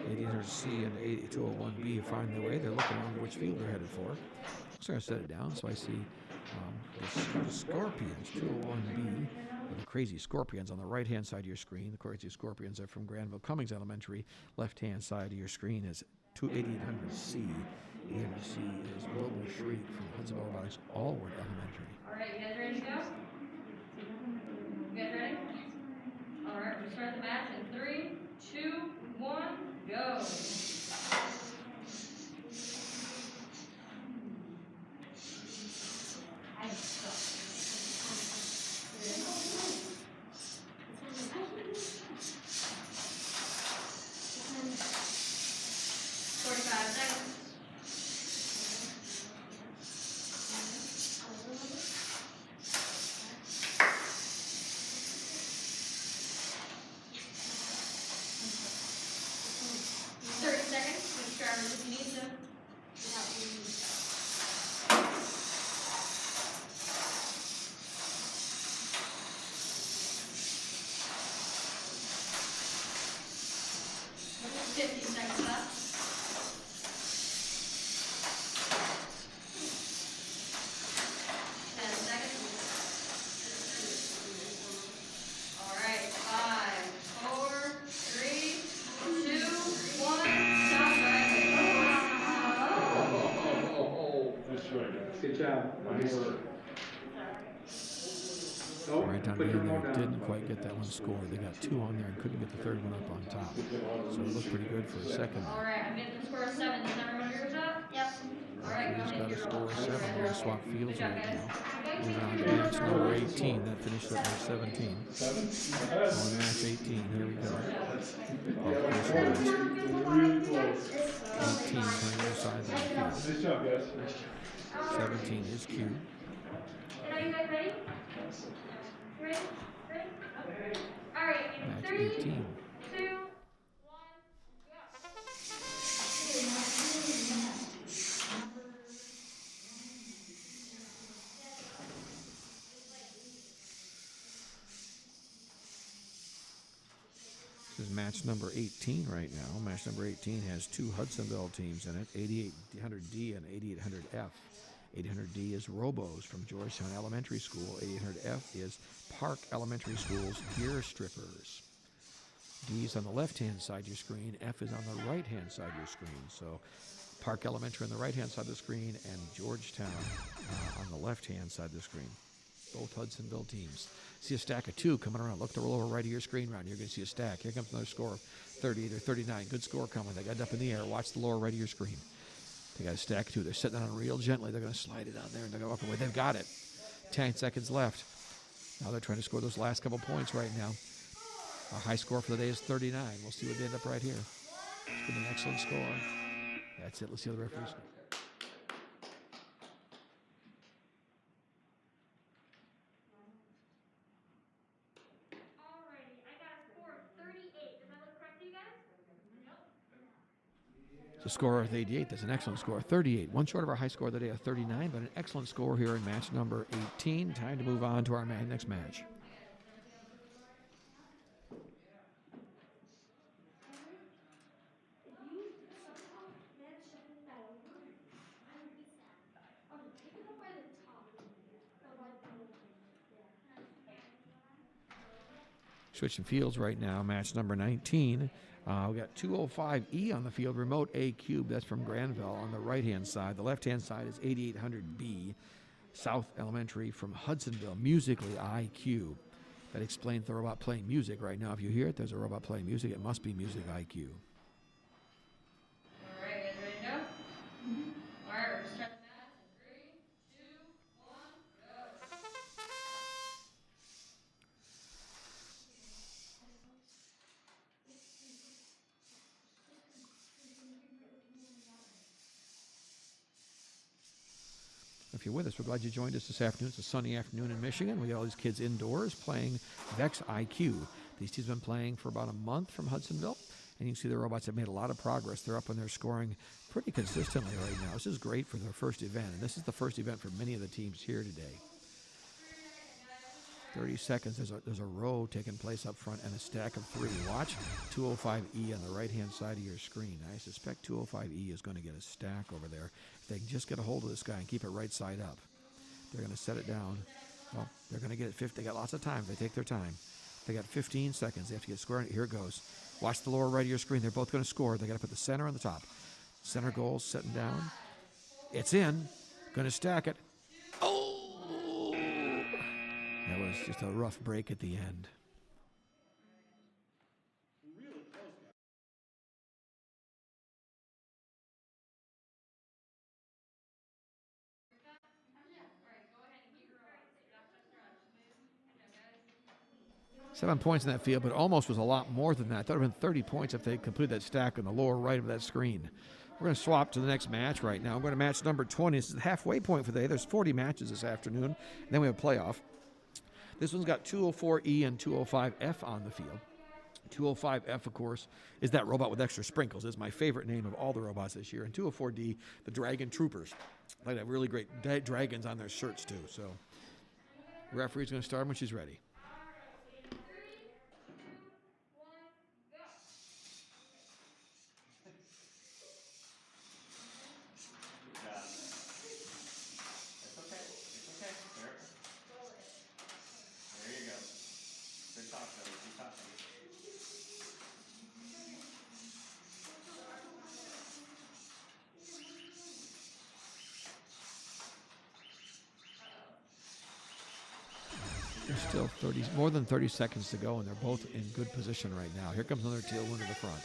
8800C and 8201B find their way. They're looking on which field they're headed for. So I'm going to set it down so I see the Scorpions, 201B. The Crazy Scorpions on the right-hand side of your screen. The Crazy Scorpions are from Grandville Cummings Elementary. Left-hand side of your screen is 8800C. 8800C is Global Shriek from Grandville Robotics Allward Elementary. All right, you guys ready to go? You guys ready? All right, we start the match in 3, 2, 1, go. Good job. Nice. Right down the end there, didn't quite get that one scored. They got 2 on there and couldn't get the third one up on top. So it looked pretty good for a second. All right, I'm getting the score of 7. Does everyone agree with that? Yep. All right, He's got a score of 7. We're going to swap fields Good job, right guys. now. Moving on to match number 18. That finished up match 17. On match 18, here we go. Really close. 18 playing both sides of the field. Nice job, guys. 17 is Q. And are you guys ready? Ready? Ready? Okay. All right, in Match 3, 18. 2, 1, This is match number 18 right now. Match number 18 has 2 Hudsonville teams in it, 8800D and 8800F. 8800D is Robos from Georgetown Elementary School. 8800F is Park Elementary School's Gear Strippers. D is on the left-hand side of your screen. F is on the right-hand side of your screen. So Park Elementary on the right-hand side of the screen and Georgetown on the left-hand side of the screen. Both Hudsonville teams. See a stack of 2 coming around. Look to the lower right of your screen round. You're going to see a stack. Here comes another score, 38 or 39. Good score coming. They got it up in the air. Watch the lower right of your screen. They got a stack of 2. They're setting it on real gently. They're going to slide it down there and they're going to walk away. They've got it. 10 seconds left. Now they're trying to score those last couple points right now. Our high score for the day is 39. We'll see what they end up right here. It's been an excellent score. That's it. Let's see how the referees. Alrighty, I got a score of 38. Does that look correct to you guys? It's a score of 88. That's an excellent score. 38. One short of our high score of the day of 39, but an excellent score here in match number 18. Time to move on to our next match. Switching fields right now, match number 19. We got 205E on the field, remote A cube. That's from Grandville on the right-hand side. The left-hand side is 8800B, South Elementary from Hudsonville, musically IQ. That explains the robot playing music right now. If you hear it, there's a robot playing music. It must be music IQ. All right, guys ready to go? All right, we're going to start the match in 3, 2, 1, go. If you're with us, we're glad you joined us this afternoon. It's a sunny afternoon in Michigan. We got all these kids indoors playing VEX IQ. These teams have been playing for about a month from Hudsonville, and you can see the robots have made a lot of progress. They're up and they're scoring pretty consistently right now. This is great for their first event, and this is the first event for many of the teams here today. 30 seconds. There's a row taking place up front and a stack of 3. Watch 205E on the right-hand side of your screen. I suspect 205E is going to get a stack over there. If they can just get a hold of this guy and keep it right side up, they're going to set it down. Well, they're going to get it 50. They got lots of time. They take their time. They got 15 seconds. They have to get square. Here it goes. Watch the lower right of your screen. They're both going to score. They got to put the center on the top. Center goals setting down. It's in. Going to stack it. Oh! That was just a rough break at the end. Seven points in that field, but almost was a lot more than that. I thought it would have been 30 points if they completed that stack on the lower right of that screen. We're going to swap to the next match right now. I'm going to match number 20. This is the halfway point for the day. There's 40 matches this afternoon. And then we have a playoff. This one's got 204E and 205F on the field. 205F, of course, is that robot with extra sprinkles. It's my favorite name of all the robots this year. And 204D, the Dragon Troopers. Like that really great dragons on their shirts, too. So, referee's going to start when she's ready. There's still more than 30 seconds to go, and they're both in good position right now. Here comes another tailwind to the front.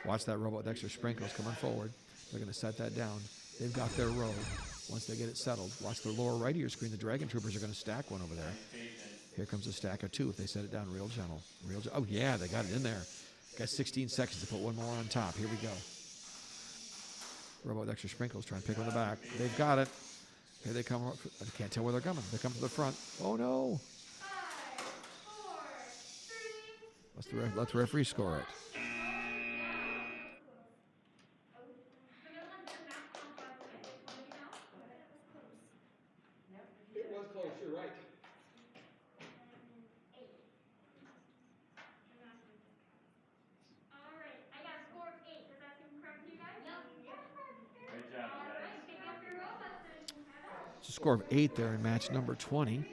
Watch that robot with extra sprinkles coming forward. They're going to set that down. They've got their row. Once they get it settled, watch the lower right of your screen. The Dragon Troopers are going to stack one over there. Here comes a stack of 2 if they set it down real gentle. Oh, yeah, they got it in there. Got 16 seconds to put one more on top. Here we go. Robot with extra sprinkles trying to pick on the back. They've got it. Here they come. I can't tell where they're coming. They come to the front. Oh, no. 5, 4, 3. Let the referee score it. It was close, you're right. Alright, I got a score of 8. Does that seem correct to you guys? Yep. Great job, you guys. Alright, pick up your robots and It's a score of 8 there in match number 20.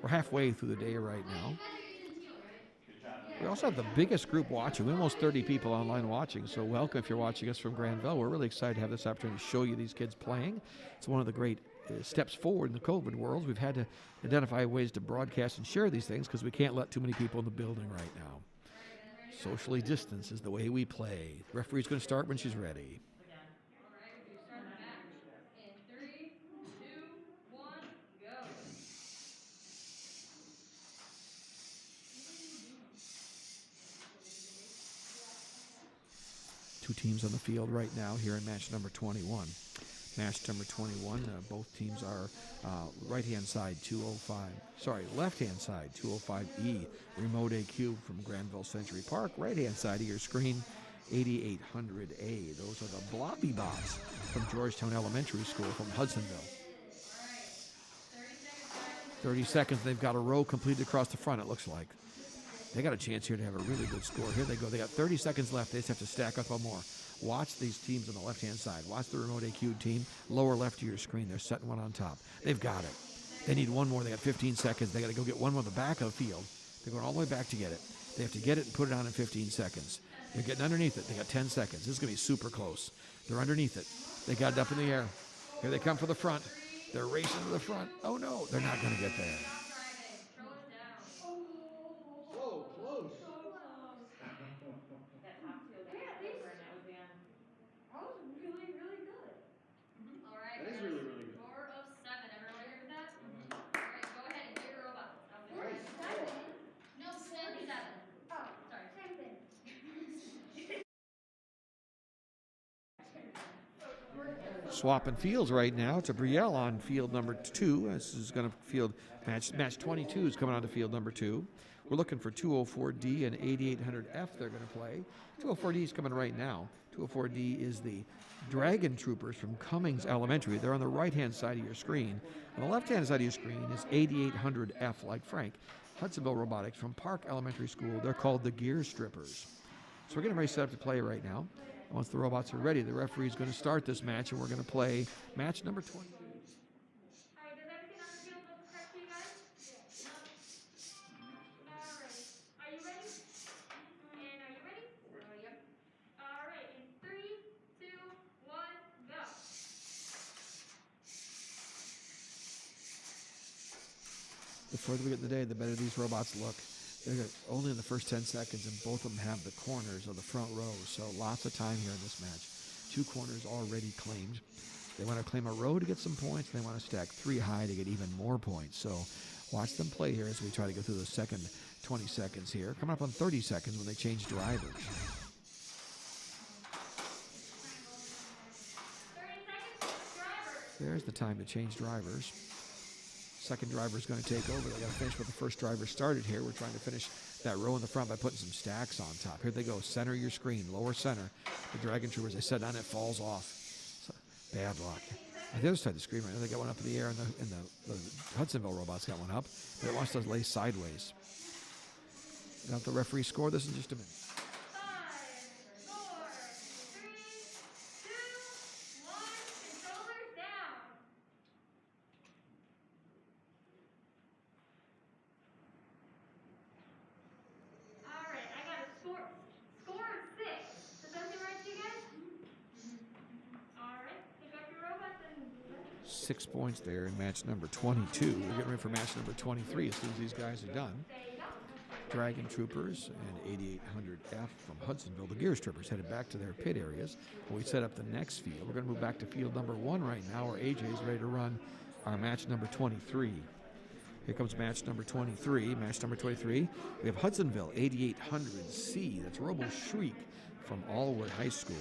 We're halfway through the day right now. Good job, you We also have the biggest group watching, almost 30 people online watching. So welcome if you're watching us from Grandville. We're really excited to have this opportunity to show you these kids playing. It's one of the great steps forward in the COVID world. We've had to identify ways to broadcast and share these things because we can't let too many people in the building right now. Socially distance is the way we play. The referee's going to start when she's ready. All right, we start the match in 3, 2, 1, go. Two teams on the field right now here in match number 21. Match number 21, both teams are right-hand side 205, left-hand side 205E, Remote AQ from Grandville Century Park, right-hand side of your screen 8800A. Those are the Blobby Bots from Georgetown Elementary School from Hudsonville. 30 seconds, they've got a row completed across the front, it looks like. They got a chance here to have a really good score. Here they go. They got 30 seconds left. They just have to stack up one more. Watch these teams on the left-hand side. Watch the Remote AQ team, lower left of your screen. They're setting one on top. They've got it. They need one more. They got 15 seconds. They got to go get one more on the back of the field. They're going all the way back to get it. They have to get it and put it on in 15 seconds. They're getting underneath it. They got 10 seconds. This is going to be super close. They're underneath it. They got it up in the air. Here they come for the front. They're racing to the front. Oh, no. They're not going to get there. All right, That is really, really good. Score of 7. Everyone agree with that? All right, go ahead and get your robots. No, 47. Oh, Sorry. same thing. Swapping fields right now. It's a Brielle on field number 2. This is going to field match 22 is coming on to field number 2. We're looking for 204D and 8800F they're going to play. 204D is coming right now. 204D is the Dragon Troopers from Cummings Elementary. They're on the right-hand side of your screen. On the left-hand side of your screen is 8800F, like Frank. Hudsonville Robotics from Park Elementary School. They're called the Gear Strippers. So we're getting ready set up to play right now. Once the robots are ready, the referee is going to start this match, and we're going to play match number 20. All right, does everything on the field look correct to you guys? Yes. All right. Are you ready? And are you ready? Yep. All right, in 3, 2, 1, go. The further we get in the day, the better these robots look. They're only in the first 10 seconds, and both of them have the corners of the front row, so lots of time here in this match. 2 corners already claimed. They want to claim a row to get some points, and they want to stack 3 high to get even more points. So watch them play here as we try to go through the second 20 seconds here. Coming up on 30 seconds when they change drivers. 30 seconds, drivers. There's the time to change drivers. Second driver is going to take over. They got to finish what the first driver started here. We're trying to finish that row in the front by putting some stacks on top. Here they go. Center your screen. Lower center. The Dragon Troopers, they set down, it falls off. So, bad luck. On the other side of the screen right now, they got one up in the air, and the Hudsonville robots got one up, but it wants to lay sideways. Now the referee score this in just a minute. 5, 4, 3, 2, 1, controllers down. All right, I got a score of 6. Does that seem right to you guys? All right, pick up your robots and 6 points there in match number 22. We're getting ready for match number 23 as soon as these guys are done. there you go. Dragon Troopers and 8800F from Hudsonville. The Gear Strippers headed back to their pit areas. When we set up the next field, we're going to move back to field number 1 right now, where AJ is ready to run our match number 23. Here comes match number 23. Match number 23, we have Hudsonville 8800C. That's Robo Shriek from Allward High School.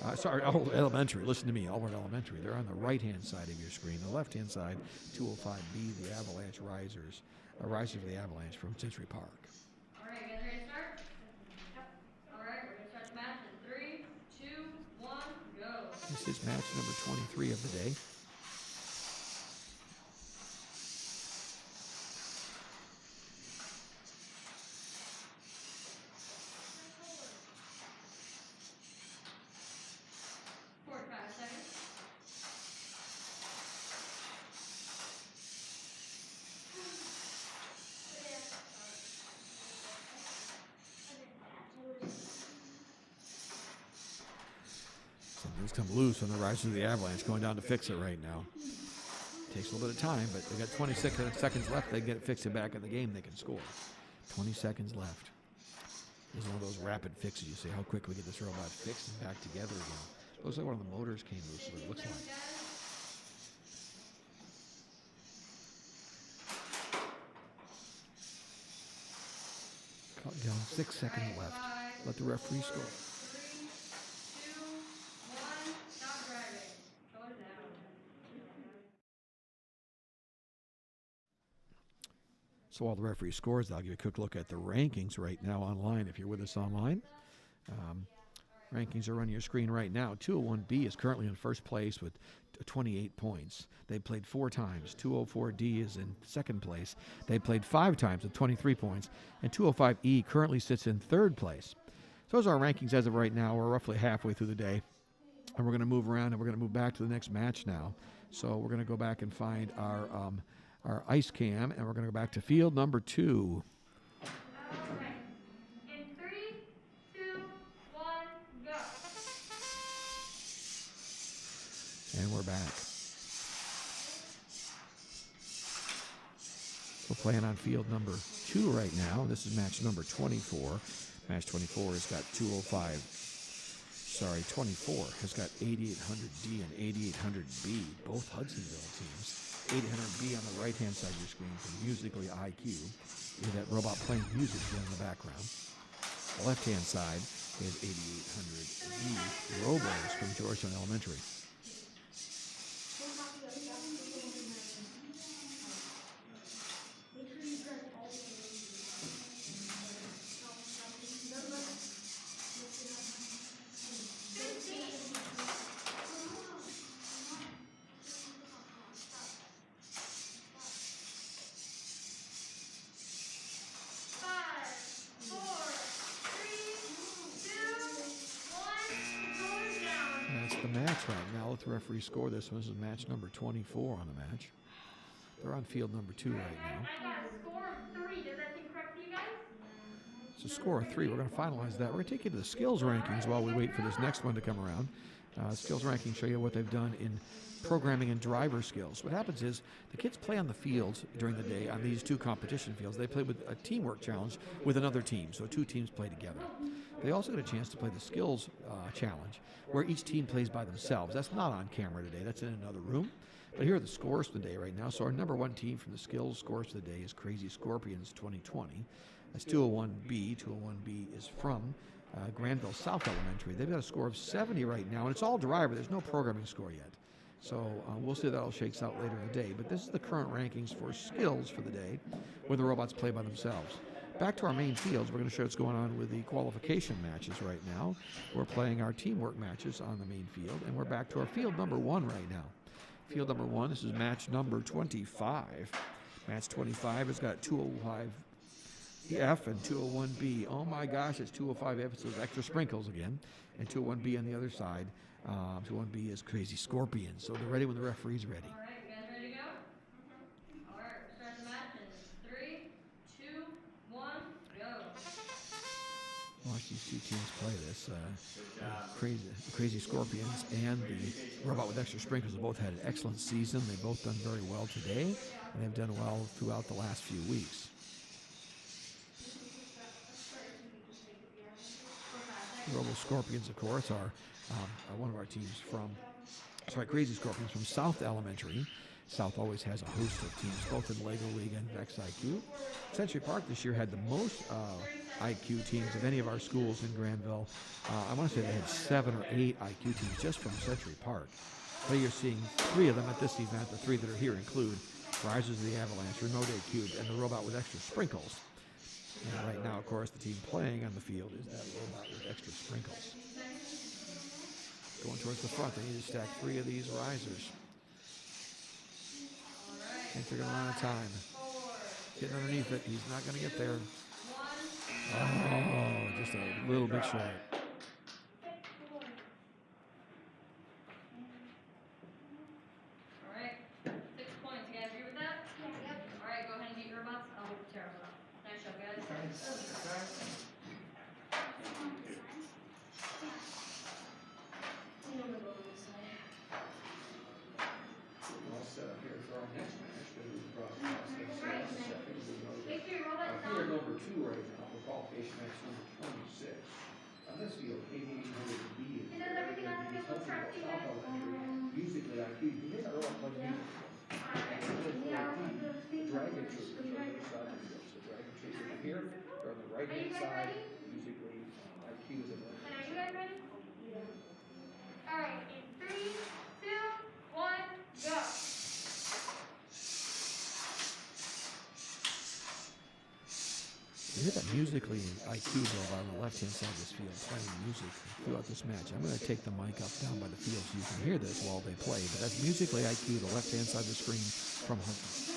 Allward Elementary. Listen to me, Allward Elementary. They're on the right-hand side of your screen. The left-hand side, 205B, the Avalanche Risers. Risers of the Avalanche from Century Park. All right, you guys ready to start? Yep. All right, we're going to start the match in 3, 2, 1, go. This is match number 23 of the day. Something's come loose on the Rise of the Avalanche, going down to fix it right now. Takes a little bit of time, but they got 26 seconds left. They get it fixed it back in the game, they can score. 20 seconds left. This is one of those rapid fixes. You see how quick we get this robot fixed and back together again. Looks like one of the motors came loose, is what it looks like. Countdown, 6 seconds left. Let the referee score. 3, 2, 1, stop driving. Slow it down. So while the referee scores, I'll give you a quick look at the rankings right now online. If you're with us online, rankings are on your screen right now. 201B is currently in first place with 28 points. They played 4 times. 204D is in second place. They played 5 times with 23 points. And 205E currently sits in third place. So those are our rankings as of right now. We're roughly halfway through the day. And we're going to move around, and we're going to move back to the next match now. So we're going to go back and find our ice cam, and we're going to go back to field number 2. Okay. In 3, 2, 1, go. And we're back. We're playing on field number 2 right now. This is match number 24. Match 24 has got 24 has got 8800D and 8800B, both Hudsonville teams. 800B on the right-hand side of your screen from Musically IQ. You hear that robot playing music in the background. The left-hand side is 8800B Robos from Georgetown Elementary. The match right now. Let the referee score this one. This is match number 24 on the match. They're on field number 2 right now. I got a score of 3. Does that seem correct to you guys? It's a score of 3. We're going to finalize that. We're going to take you to the skills rankings while we wait for this next one to come around. Skills rankings show you what they've done in programming and driver skills. What happens is the kids play on the fields during the day on these 2 competition fields. They play with a teamwork challenge with another team, so 2 teams play together. They also get a chance to play the skills challenge, where each team plays by themselves. That's not on camera today. That's in another room. But here are the scores for the day right now. So our number 1 team from the skills scores for the day is Crazy Scorpions 2020. That's 201B. 201B is from Grandville South Elementary. They've got a score of 70 right now, and it's all driver. There's no programming score yet. So we'll see how that all shakes out later in the day. But this is the current rankings for skills for the day, where the robots play by themselves. Back to our main fields, we're going to show what's going on with the qualification matches right now. We're playing our teamwork matches on the main field, and we're back to our field number 1 right now. Field number 1, this is match number 25. Match 25 has got 205F and 201B. Oh my gosh, it's 205F, it's those extra sprinkles again. And 201B on the other side. 201B is Crazy Scorpions. So they're ready when the referee's ready. All right, you guys ready to go? All right, start the match in 3, 2, 1, go. Watch these 2 teams play this. Crazy Scorpions and the Robot with Extra Sprinkles have both had an excellent season. They've both done very well today, and they've done well throughout the last few weeks. The Robo Scorpions, of course, are one of our teams from, Crazy Scorpions from South Elementary. South always has a host of teams, both in Lego League and VEX IQ. Century Park this year had the most IQ teams of any of our schools in Grandville. I want to say they had 7 or 8 IQ teams just from Century Park. But you're seeing 3 of them at this event. The 3 that are here include Risers of the Avalanche, Remote A Cubed, and the Robot with Extra Sprinkles. And right now, of course, the team playing on the field is that Robot with Extra Sprinkles. Going towards the front, they need to stack 3 of these risers. I think they're going to run out of time. Getting underneath it. He's not going to get there. Oh, just a little bit short. All right, 6 points. You guys agree with that? Yep. All right, go ahead and get your robots. I'll get the terrible. Nice job, guys. qualification match number 26. On this field, KV800B is And does everything on the field look correct to you guys? musically IQ. You may grow up playing music. The dragon chasers are on the other side of the field. So dragon chasers are here. They're on the right hand side. Musically IQ is on the left. And are you guys ready? Alright, in 3, 2, 1, go! You hear that musically IQ robot on the left-hand side of this field playing music throughout this match. I'm going to take the mic up down by the field so you can hear this while they play. But that's musically IQ, the left-hand side of the screen from Hudson.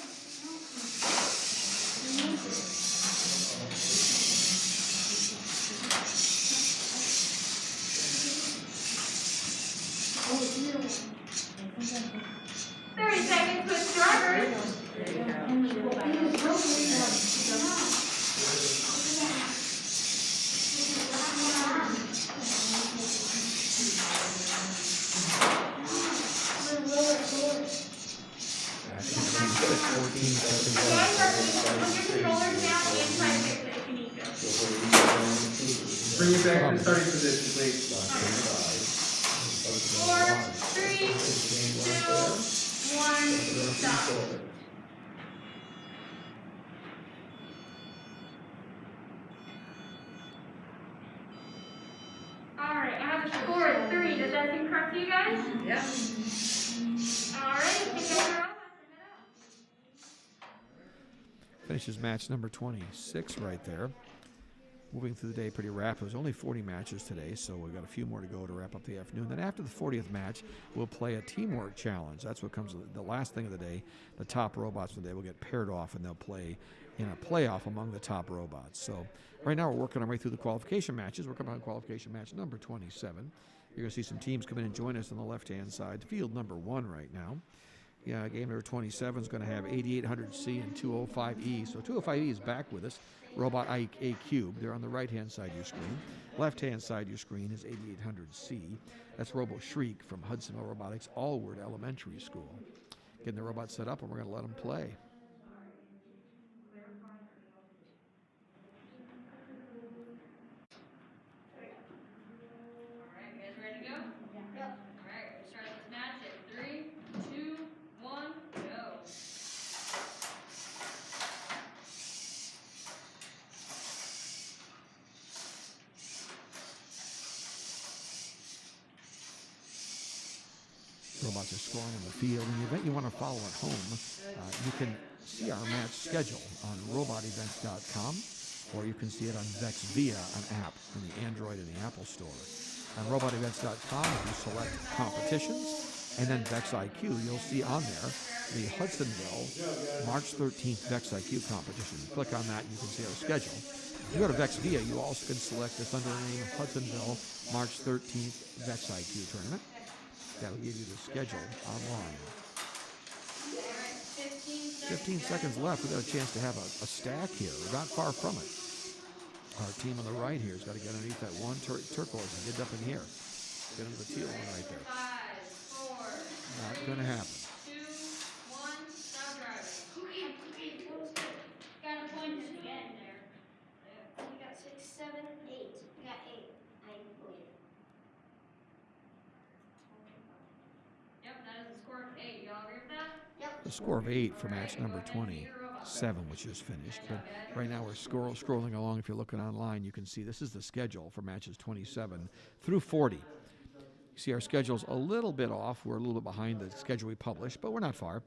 Seconds with drivers. Bring it back to the starting position, please. 4, 3, 2, 1, stop. Alright, I have a score of 3. Does that seem correct to you guys? Yep. Alright, take out your robots and head out. Finishes match number 26 right there. Moving through the day pretty rapid. There's only 40 matches today, so we've got a few more to go to wrap up the afternoon. Then after the 40th match, we'll play a teamwork challenge. That's what comes the last thing of the day. The top robots of the day will get paired off, and they'll play in a playoff among the top robots. So right now we're working our way through the qualification matches. We're coming on qualification match number 27. You're going to see some teams come in and join us on the left-hand side. Field number 1 right now. Yeah, game number 27 is going to have 8800C and 205E. So 205E is back with us. Robot A Cube. They're on the right-hand side of your screen. Left-hand side of your screen is 8800C. That's Robo Shriek from Hudsonville Robotics Allward Elementary School. Getting the robot set up, and we're going to let them play. Alright, you guys ready to go? Yep. Alright, we'll start this match at 3, 2, 1, go. Robots are scoring in the field. In the event you want to follow at home, you can see our match schedule on robotevents.com, or you can see it on VEX via an app in the Android and the Apple Store. On robotevents.com, if you select competitions and then VEX IQ, you'll see on there the Hudsonville March 13th VEX IQ competition. Click on that, you can see our schedule. If you go to VEX via, you also can select this under the name Hudsonville March 13th VEX IQ Tournament. That'll give you the schedule online. 15 seconds left. We've got a chance to have a stack here. We're not far from it. Our team on the right here has got to get underneath that one turquoise and get up in here. Get under the teal one right there. 5, 4, Not going to happen. 2, 1, stop driving. Got a point at the end there. We got 6, 7, 8. We got 8, I believe. Yep, that is a score of 8. You all agree with that? Yep. The score of 8 for match number 27, which is finished. But right now we're scrolling along. If you're looking online, you can see this is the schedule for matches 27 through 40. You see our schedule's a little bit off. We're a little bit behind the schedule we published, but we're not far.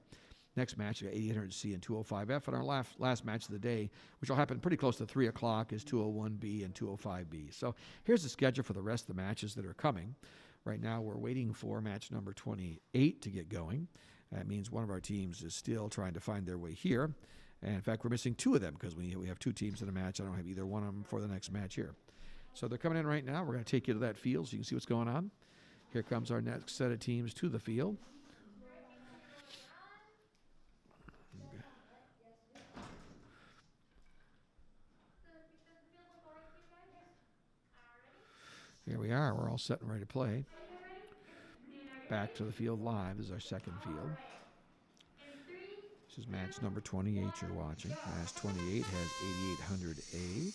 Next match, you got 8800C and 205F. And our last match of the day, which will happen pretty close to 3 o'clock, is 201B and 205B. So here's the schedule for the rest of the matches that are coming. Right now, we're waiting for match number 28 to get going. That means one of our teams is still trying to find their way here. And in fact, we're missing 2 of them because we have 2 teams in a match. I don't have either one of them for the next match here. So they're coming in right now. We're going to take you to that field so you can see what's going on. Here comes our next set of teams to the field. Here we are. We're all set and ready to play. Back to the field live. This is our second field. This is match number 28 you're watching. Match 28 has 8800A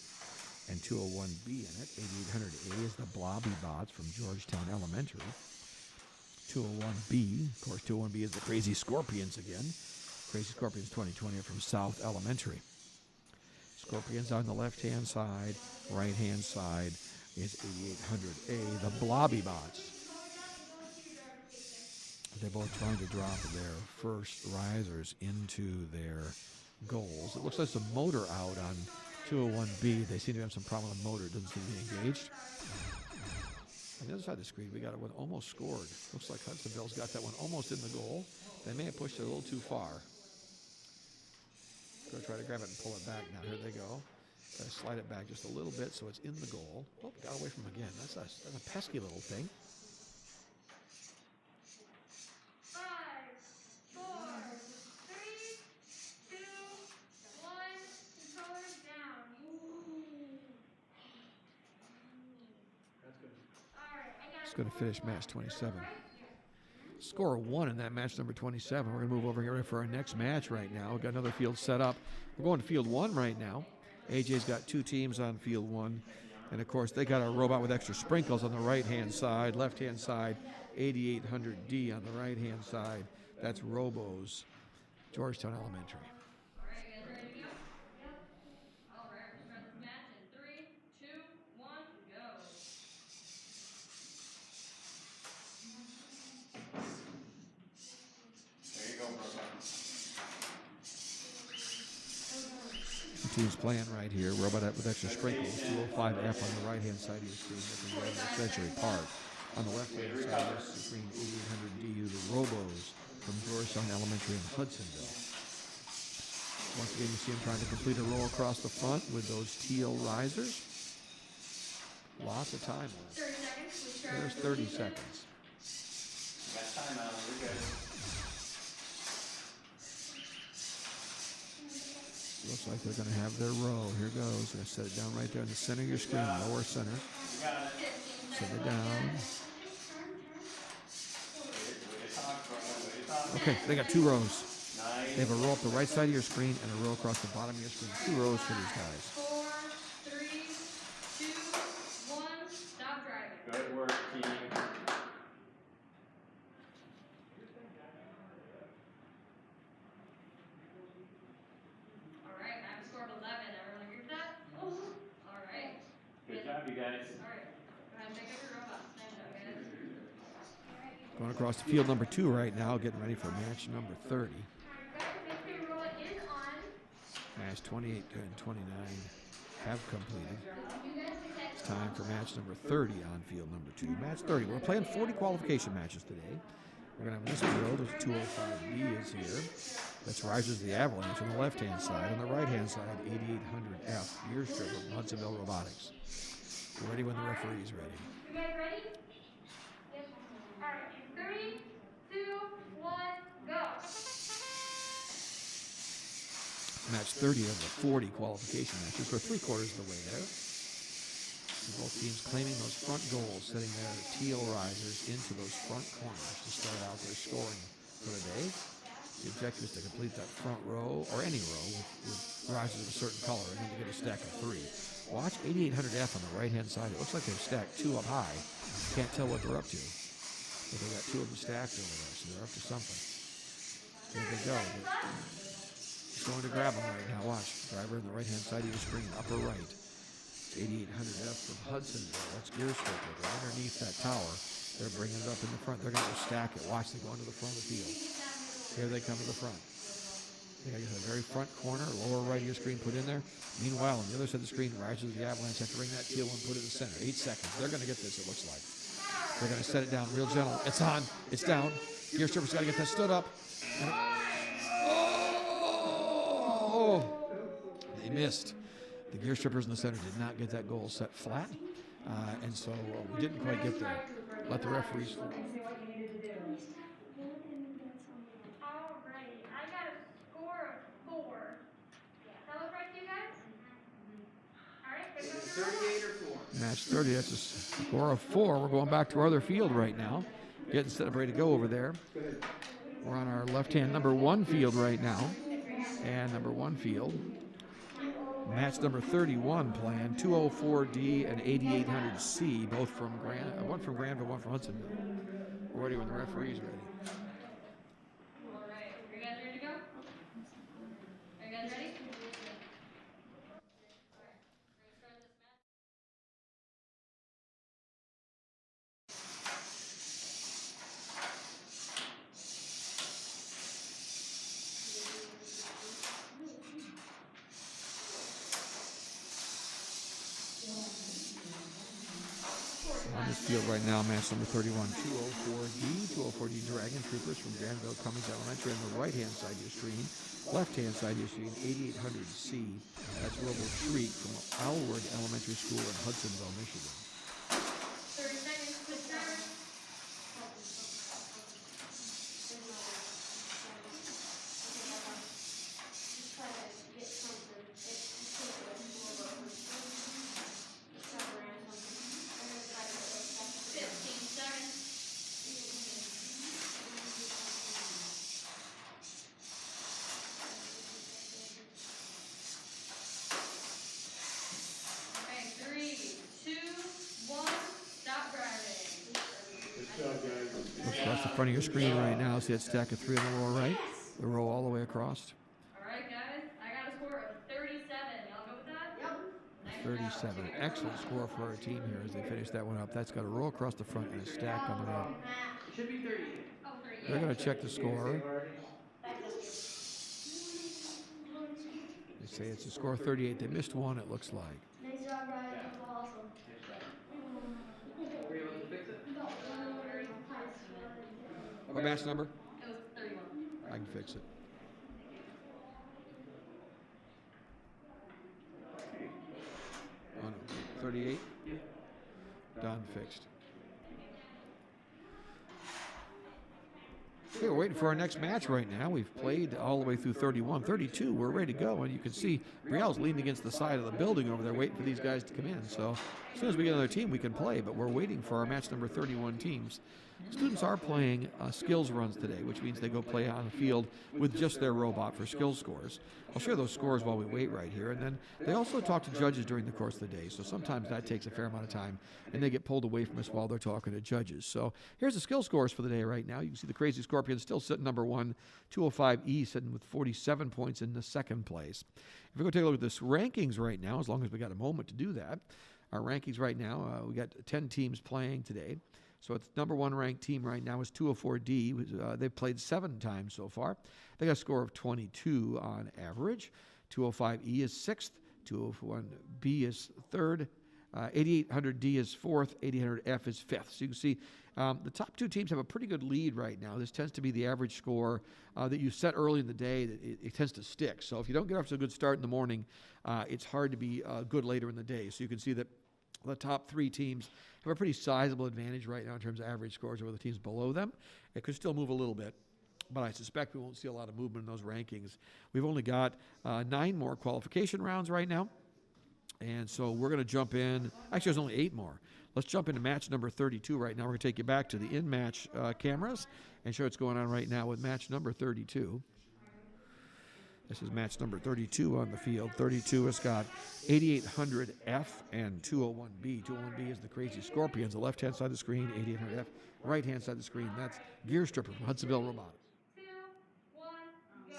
and 201B in it. 8800A is the Blobby Bots from Georgetown Elementary. 201B, of course, 201B is the Crazy Scorpions again. Crazy Scorpions 2020 are from South Elementary. Scorpions on the left-hand side, right-hand side is 8800A, the Blobby Bots. They're both trying to drop their first risers into their goals. It looks like there's a motor out on 201B. They seem to have some problem with the motor. It doesn't seem to be engaged. On the other side of the screen, we got one almost scored. Looks like Hudsonville's got that one almost in the goal. They may have pushed it a little too far. Go try to grab it and pull it back now. Here they go. Got to slide it back just a little bit so it's in the goal. Oh, got away from him again. That's a pesky little thing. 5, 4, 3, 2, 1. Controllers down. That's good. All right, I got It's going to finish match 27. Score 1 in that match number 27. We're going to move over here for our next match right now. We've got another field set up. We're going to field 1 right now. AJ's got 2 teams on field 1. And, of course, they got a robot with extra sprinkles on the right-hand side. Left-hand side, 8800D on the right-hand side. That's Robo's, Georgetown Elementary. All right, you guys ready to go? Yep. All right, we're starting this match in 3, 2, 1, go. There you go, brother. Teams playing right here. Robot with extra sprinkles. 205F on the right-hand side of your screen. That's in Grandville Century Park. On the left-hand side of the screen, 8800DU, the Robos from Georgetown Elementary in Hudsonville. Once again, you see them trying to complete a row across the front with those teal risers. Lots of time left. 30 seconds. There's 30 seconds. Got time out. We're good. Looks like they're going to have their row. Here goes. They're going to set it down right there in the center of your screen, lower center. You got it. Set it down. Nice. Okay, they got 2 rows. They have a row up the right side of your screen and a row across the bottom of your screen. 2 rows for these guys. 4, 3, 2, 1. Stop driving. Good work, team. All right, I have a score of 11. Everyone agree with that? All right. Good job, you guys. All right. Go ahead and pick up your robots. Stand up, guys. Going across to field number 2 right now, getting ready for match number 30. Make sure your robot is on. Match 28 and 29 have completed. It's time for match number 30 on field number 2. Match 30. We're playing 40 qualification matches today. We're going to have this field as 205B is here. That's Risers of the Avalanche on the left-hand side. On the right-hand side, 8800F, Gear Stripper from Hudsonville Robotics. We're ready when the referee's ready. You guys ready? Yes. All right. 3, 2, 1, go. Match 30 of the 40 qualification matches. We're 3/4 of the way there. Both teams claiming those front goals, setting their teal risers into those front corners to start out their scoring for the day. The objective is to complete that front row, or any row, with risers of a certain color, and then to get a stack of 3. Watch 8800F on the right-hand side. It looks like they've stacked 2 up high. Can't tell what they're up to. But they've got 2 of them stacked over there, so they're up to something. There they go. He's going to grab them right now. Watch. Driver on the right-hand side of your screen, upper right. 8800F from Hudsonville. That's Gear Stripper. They're underneath that tower. They're bringing it up in the front. They're going to stack it. Watch, they go into the front of the field. Here they come to the front. They got the very front corner, lower right of your screen put in there. Meanwhile, on the other side of the screen, Risers of the Avalanche have to bring that teal one, put it in the center. 8 seconds. They're going to get this, it looks like. They're going to set it down real gentle. It's on. It's down. Gear Stripper's got to get that stood up. Oh! They missed. The Gear Strippers in the center did not get that goal set flat, and so we didn't quite get there. Let the referees. All right, I got a score of 4. That look right to you guys? All right, pick up your 38 or 4. Match 30, that's a score of 4. We're going back to our other field right now. Getting set up ready to go over there. We're on our left-hand number 1 field right now. And number 1 field Match number 31 playing 204D and 8800C, both from one from Grandville, one from Hudsonville. We're ready when the referee's ready. All right, are you guys ready to go? Are you guys ready? All right, we're gonna start this match. On this field right now, match number 31, 204D, 204D Dragon Troopers from Grandville Cummings Elementary on the right-hand side of your screen. Left-hand side of your screen, 8800C. That's Robo Shriek from Alward Elementary School in Hudsonville, Michigan. 30 seconds, quick timer. Across the front of your screen right now, see that stack of 3 on the lower right? The row all the way across. All right, guys, I got a score of 37. Y'all go with that? Yep. 37. Excellent score for our team here as they finish that one up. That's got a row across the front and a stack on the right. It should be 38. Oh, 38. They're going to check the score. They say it's a score of 38. They missed one, it looks like. Nice job, guys. That was awesome. Were you able to fix it? What match number? It was 31. I can fix it. Oh no, 38? Yeah. Done, fixed. Okay, we're waiting for our next match right now. We've played all the way through 31. 32, we're ready to go. And you can see Brielle's leaning against the side of the building over there waiting for these guys to come in. So as soon as we get another team, we can play. But we're waiting for our match number 31 teams. Students are playing skills runs today, which means they go play on the field with just their robot for skill scores. I'll share those scores while we wait right here. And then they also talk to judges during the course of the day. So sometimes that takes a fair amount of time, and they get pulled away from us while they're talking to judges. So here's the skill scores for the day right now. You can see the Crazy Scorpions still sitting number 1, 205E sitting with 47 points in the second place. If we go take a look at this rankings right now, as long as we got a moment to do that, our rankings right now, we got 10 teams playing today. So it's number 1 ranked team right now is 204D. They've played 7 times so far. They got a score of 22 on average. 205E is 6th. 201B is 3rd. 8800D is 4th. 8800F is 5th. So you can see the top 2 teams have a pretty good lead right now. This tends to be the average score that you set early in the day. It tends to stick. So if you don't get off to a good start in the morning, it's hard to be good later in the day. So you can see that the top 3 teams have a pretty sizable advantage right now in terms of average scores over the teams below them. It could still move a little bit, but I suspect we won't see a lot of movement in those rankings. We've only got 9 more qualification rounds right now, and so we're going to jump in. Actually, there's only 8 more. Let's jump into match number 32 right now. We're going to take you back to the in-match cameras and show what's going on right now with match number 32. This is match number 32 on the field. 32 has got 8800F and 201B. 201B is the Crazy Scorpions. The left-hand side of the screen, 8800F. Right-hand side of the screen, that's Gear Stripper from Hudsonville Robotics. 2, 1, go.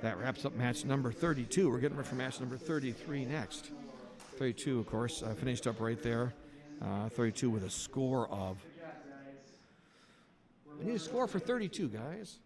That wraps up match number 32. We're getting ready for match number 33 next. 32, of course, finished up right there. 32 with a score of... We need a score for 32, guys.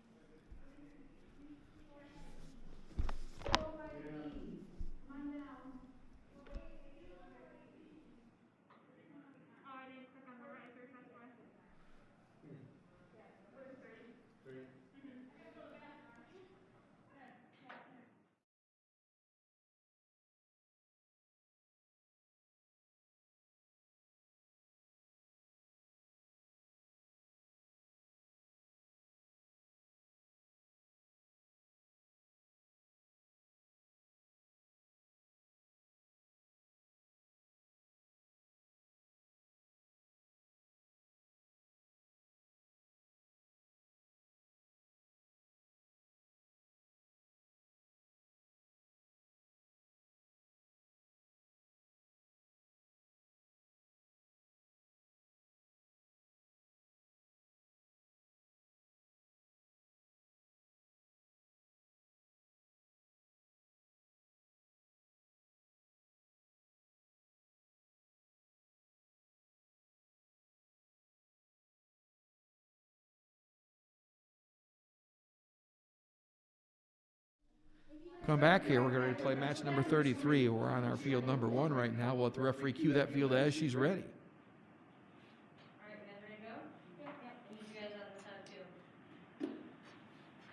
Come back here. We're going to play match number 33. We're on our field number 1 right now. We'll let the referee cue that field as she's ready. All right, you guys ready to go? Yep. I need you guys on the side of the field.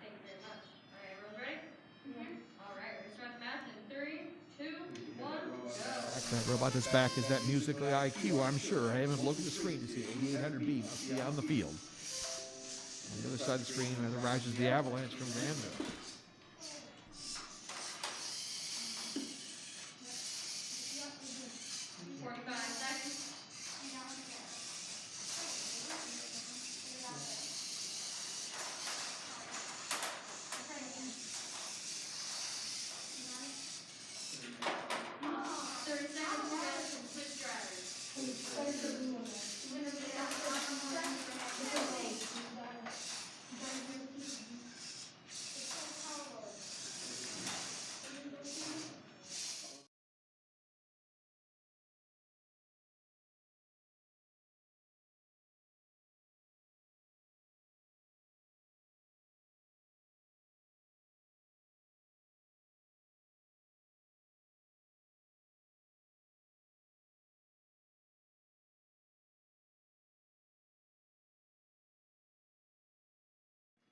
Thank you very much. All right, everyone's ready? Mm-hmm. All right, we're going to start the match in 3, 2, 1, go. That robot that's back is that Musically IQ, I'm sure. I haven't looked at the screen to see 8800B must be on the field. On the other side of the screen, there rises the Avalanche from Grandville. 45 seconds.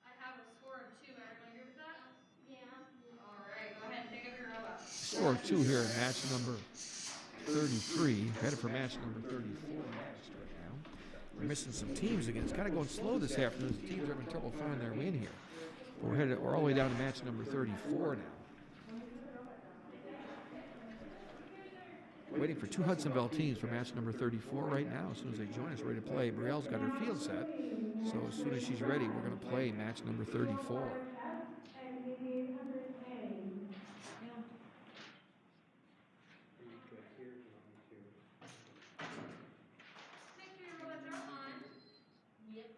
I have a score of 2. Everyone agree with that? Yeah. All right, go ahead and pick up your robot. Score of 2 here in match number 33. Headed for match number 34 next right now. We're missing some teams again. It's kind of going slow this afternoon. The teams are having trouble finding their win here. But we're all the way down to match number 34 now. Waiting for 2 Hudsonville teams for match number 34 right now. As soon as they join us, ready to play. Brielle's got her field set. So as soon as she's ready, we're going to play match number 34. Make sure your robots are on. Yep.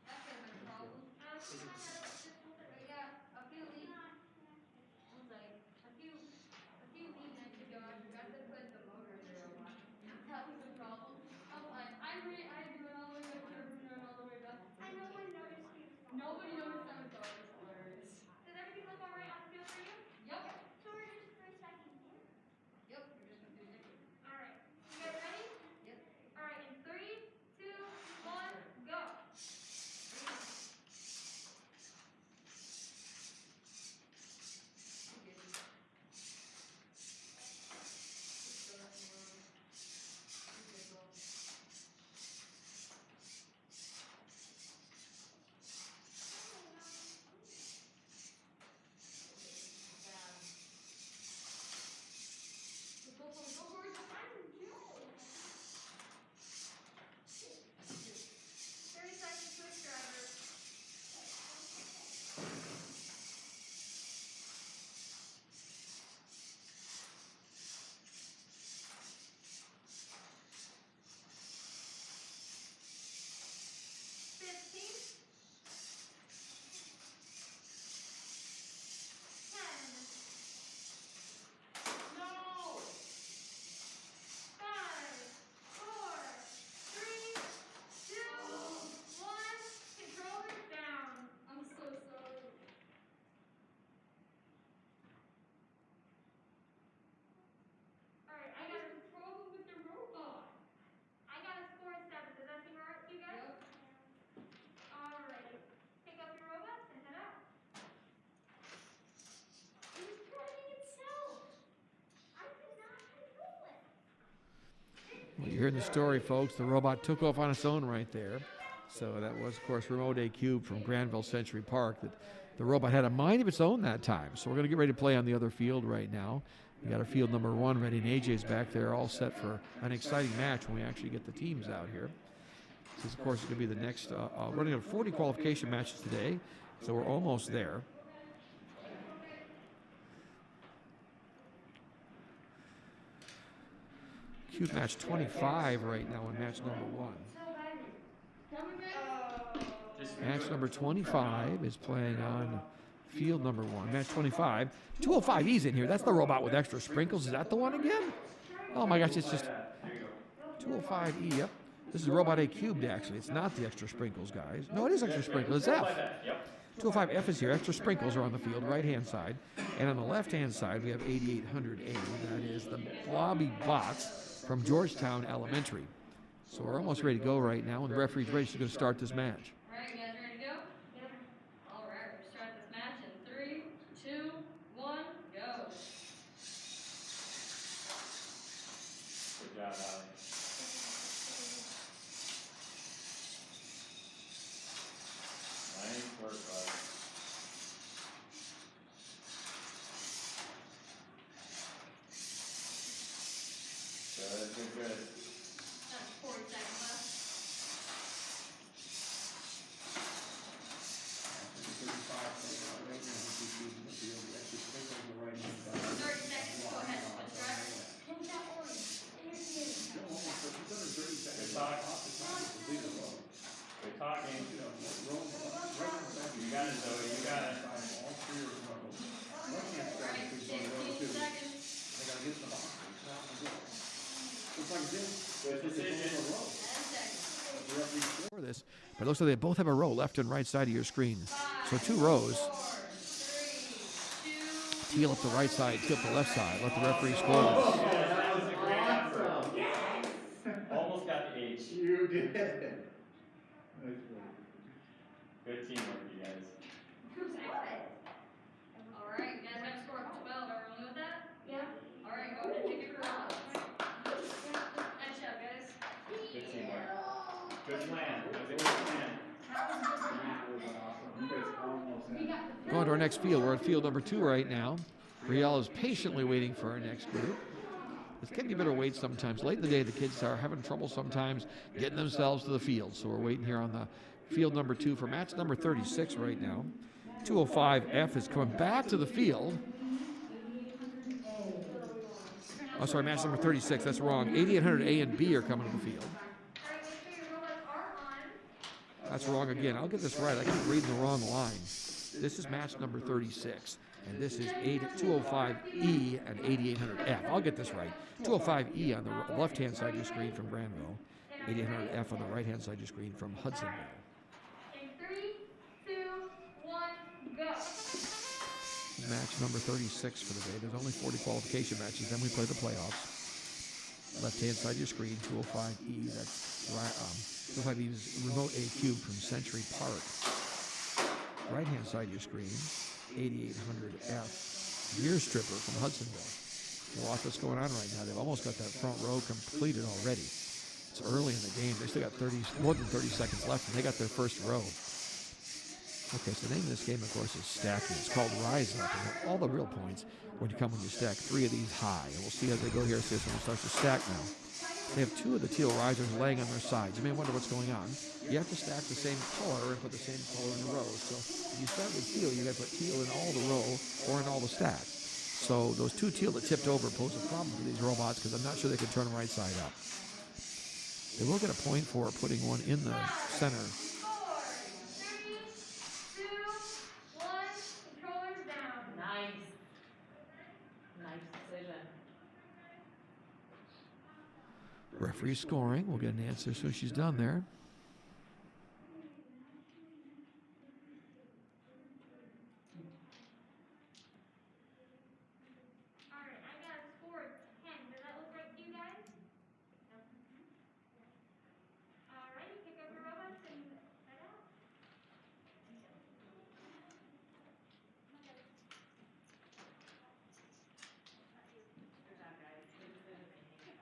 That could have been a problem. Yeah, a few weeks. I was like, a few weeks ago, I forgot to put the motor in the robot. That was the problem. I was like, I do it all the way back, all the way back. And no one noticed you. No You heard the story, folks. The robot took off on its own right there. So that was, of course, Remote A Cube from Grandville Century Park. That the robot had a mind of its own that time. So we're going to get ready to play on the other field right now. We got our field number 1 ready, and AJ's back there all set for an exciting match when we actually get the teams out here. This, of course, is going to be the next, we're running out 40 qualification matches today, so we're almost there. Cube match 25 right now in match number 1. Match number 25 is playing on field number 1. Match 25. 205E's in here. That's the robot with extra sprinkles. Is that the one again? Oh my gosh, it's just 205E. Yep. This is Robot A Cubed, actually. It's not the extra sprinkles, guys. No, it is extra sprinkles. It's F. 205F is here. Extra sprinkles are on the field, right-hand side. And on the left-hand side, we have 8800A. That is the Blobby Bots from Georgetown Elementary. So we're almost ready to go right now, and the referee's ready. She's going to start this match. All right, you guys ready to go? Yep. All right, we're going to start this match in 3, 2, 1, go. Good job, Allie. Nice work, bud. Good. That's 40 seconds left. Good talk. Good talking. You got it, Zoe. You got it. Alright, 15 seconds. Good decision. For this, but it looks like they both have a row, left and right side of your screen. So 2 rows. 3, 2, Teal up the right side, teal up the left side. Let the referee score this. Yeah, that was a great effort. Yes! Almost got the H. You did. Good teamwork, you guys. Alright, you guys have a score of 12. Everyone with that? Yeah. Alright, go ahead and pick your robots. Nice job, guys. Good teamwork. Good plan. That was a good plan. Going to our next field. We're at field number 2 right now. Riel is patiently waiting for our next group. This can be a bit of wait sometimes. Late in the day, the kids are having trouble sometimes getting themselves to the field. So we're waiting here on the field number 2 for match number 36 right now. 205F is coming back to the field. Oh, sorry, match number 36. That's wrong. 8800A and B are coming to the field. That's wrong again. I'll get this right. I keep reading the wrong line. This is match number 36. And this is 205E and 8800F. I'll get this right. 205E on the left-hand side of your screen from Grandville. 8800F on the right-hand side of your screen from Hudsonville. In 3, 2, 1, go. Match number 36 for the day. There's only 40 qualification matches. Then we play the playoffs. Left-hand side of your screen, 205E. That's 205E is Remote A Cube from Century Park. Right-hand side of your screen, 8800F, Gear Stripper from Hudsonville. A lot that's going on right now. They've almost got that front row completed already. It's early in the game. They still got more than 30 seconds left, and they got their first row. Okay, so the name of this game, of course, is stacking. It's called Rise Up, and all the real points when you stack 3 of these high. And we'll see as they go here, see if someone starts to stack now. They have 2 of the teal risers laying on their sides. You may wonder what's going on. You have to stack the same color and put the same color in the rows. So if you start with teal, you got to put teal in all the row or in all the stacks. So those 2 teal that tipped over pose a problem for these robots because I'm not sure they can turn them right side up. They will get a point for putting one in the center. 4, 3, 2, 1, controllers down. Nice. Nice decision. Referee scoring. We'll get an answer as soon as she's done there. Alright, I got a score of 10. Does that look right to you guys? Alright, pick up your robots and head out. Good job, guys. Good decision making.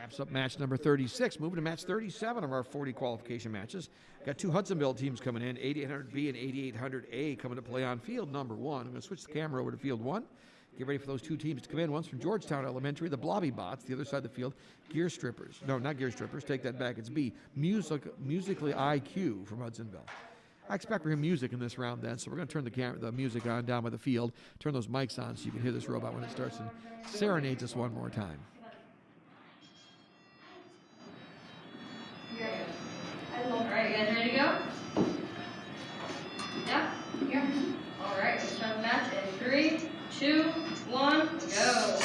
Wraps up match number 36. Moving to match 37 of our 40 qualification matches. Got two Hudsonville teams coming in, 8800B and 8800A coming to play on field number 1. I'm going to switch the camera over to field 1. Get ready for those two teams to come in. One's from Georgetown Elementary, the Blobby Bots. The other side of the field, Gear Strippers. No, not Gear Strippers. Take that back. It's B, Musically IQ from Hudsonville. I expect we're hearing music in this round then, so we're going to turn the music on down by the field, turn those mics on so you can hear this robot when it starts and serenades us one more time. All right, you guys ready to go? Yeah? Yeah. All right, let's start the match in 3, 2, 1, go.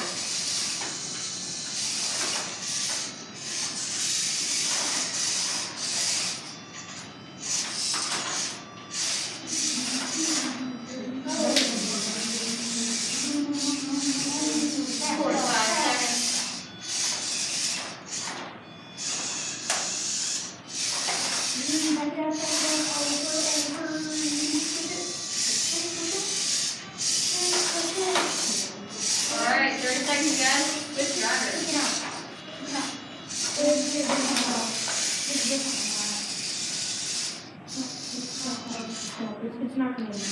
It's not going to be 15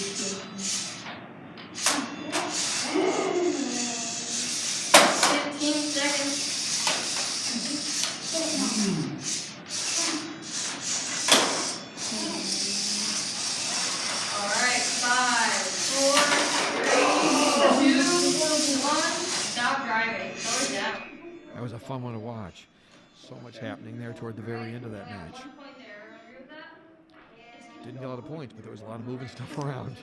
seconds. All right, 5, 4, 3, 2, 1. Stop driving. Slow it down. That was a fun one to watch. So much happening there toward the very end of that match. 1 point there. Agree with that? Didn't get a lot of points, but there was a lot of moving stuff around.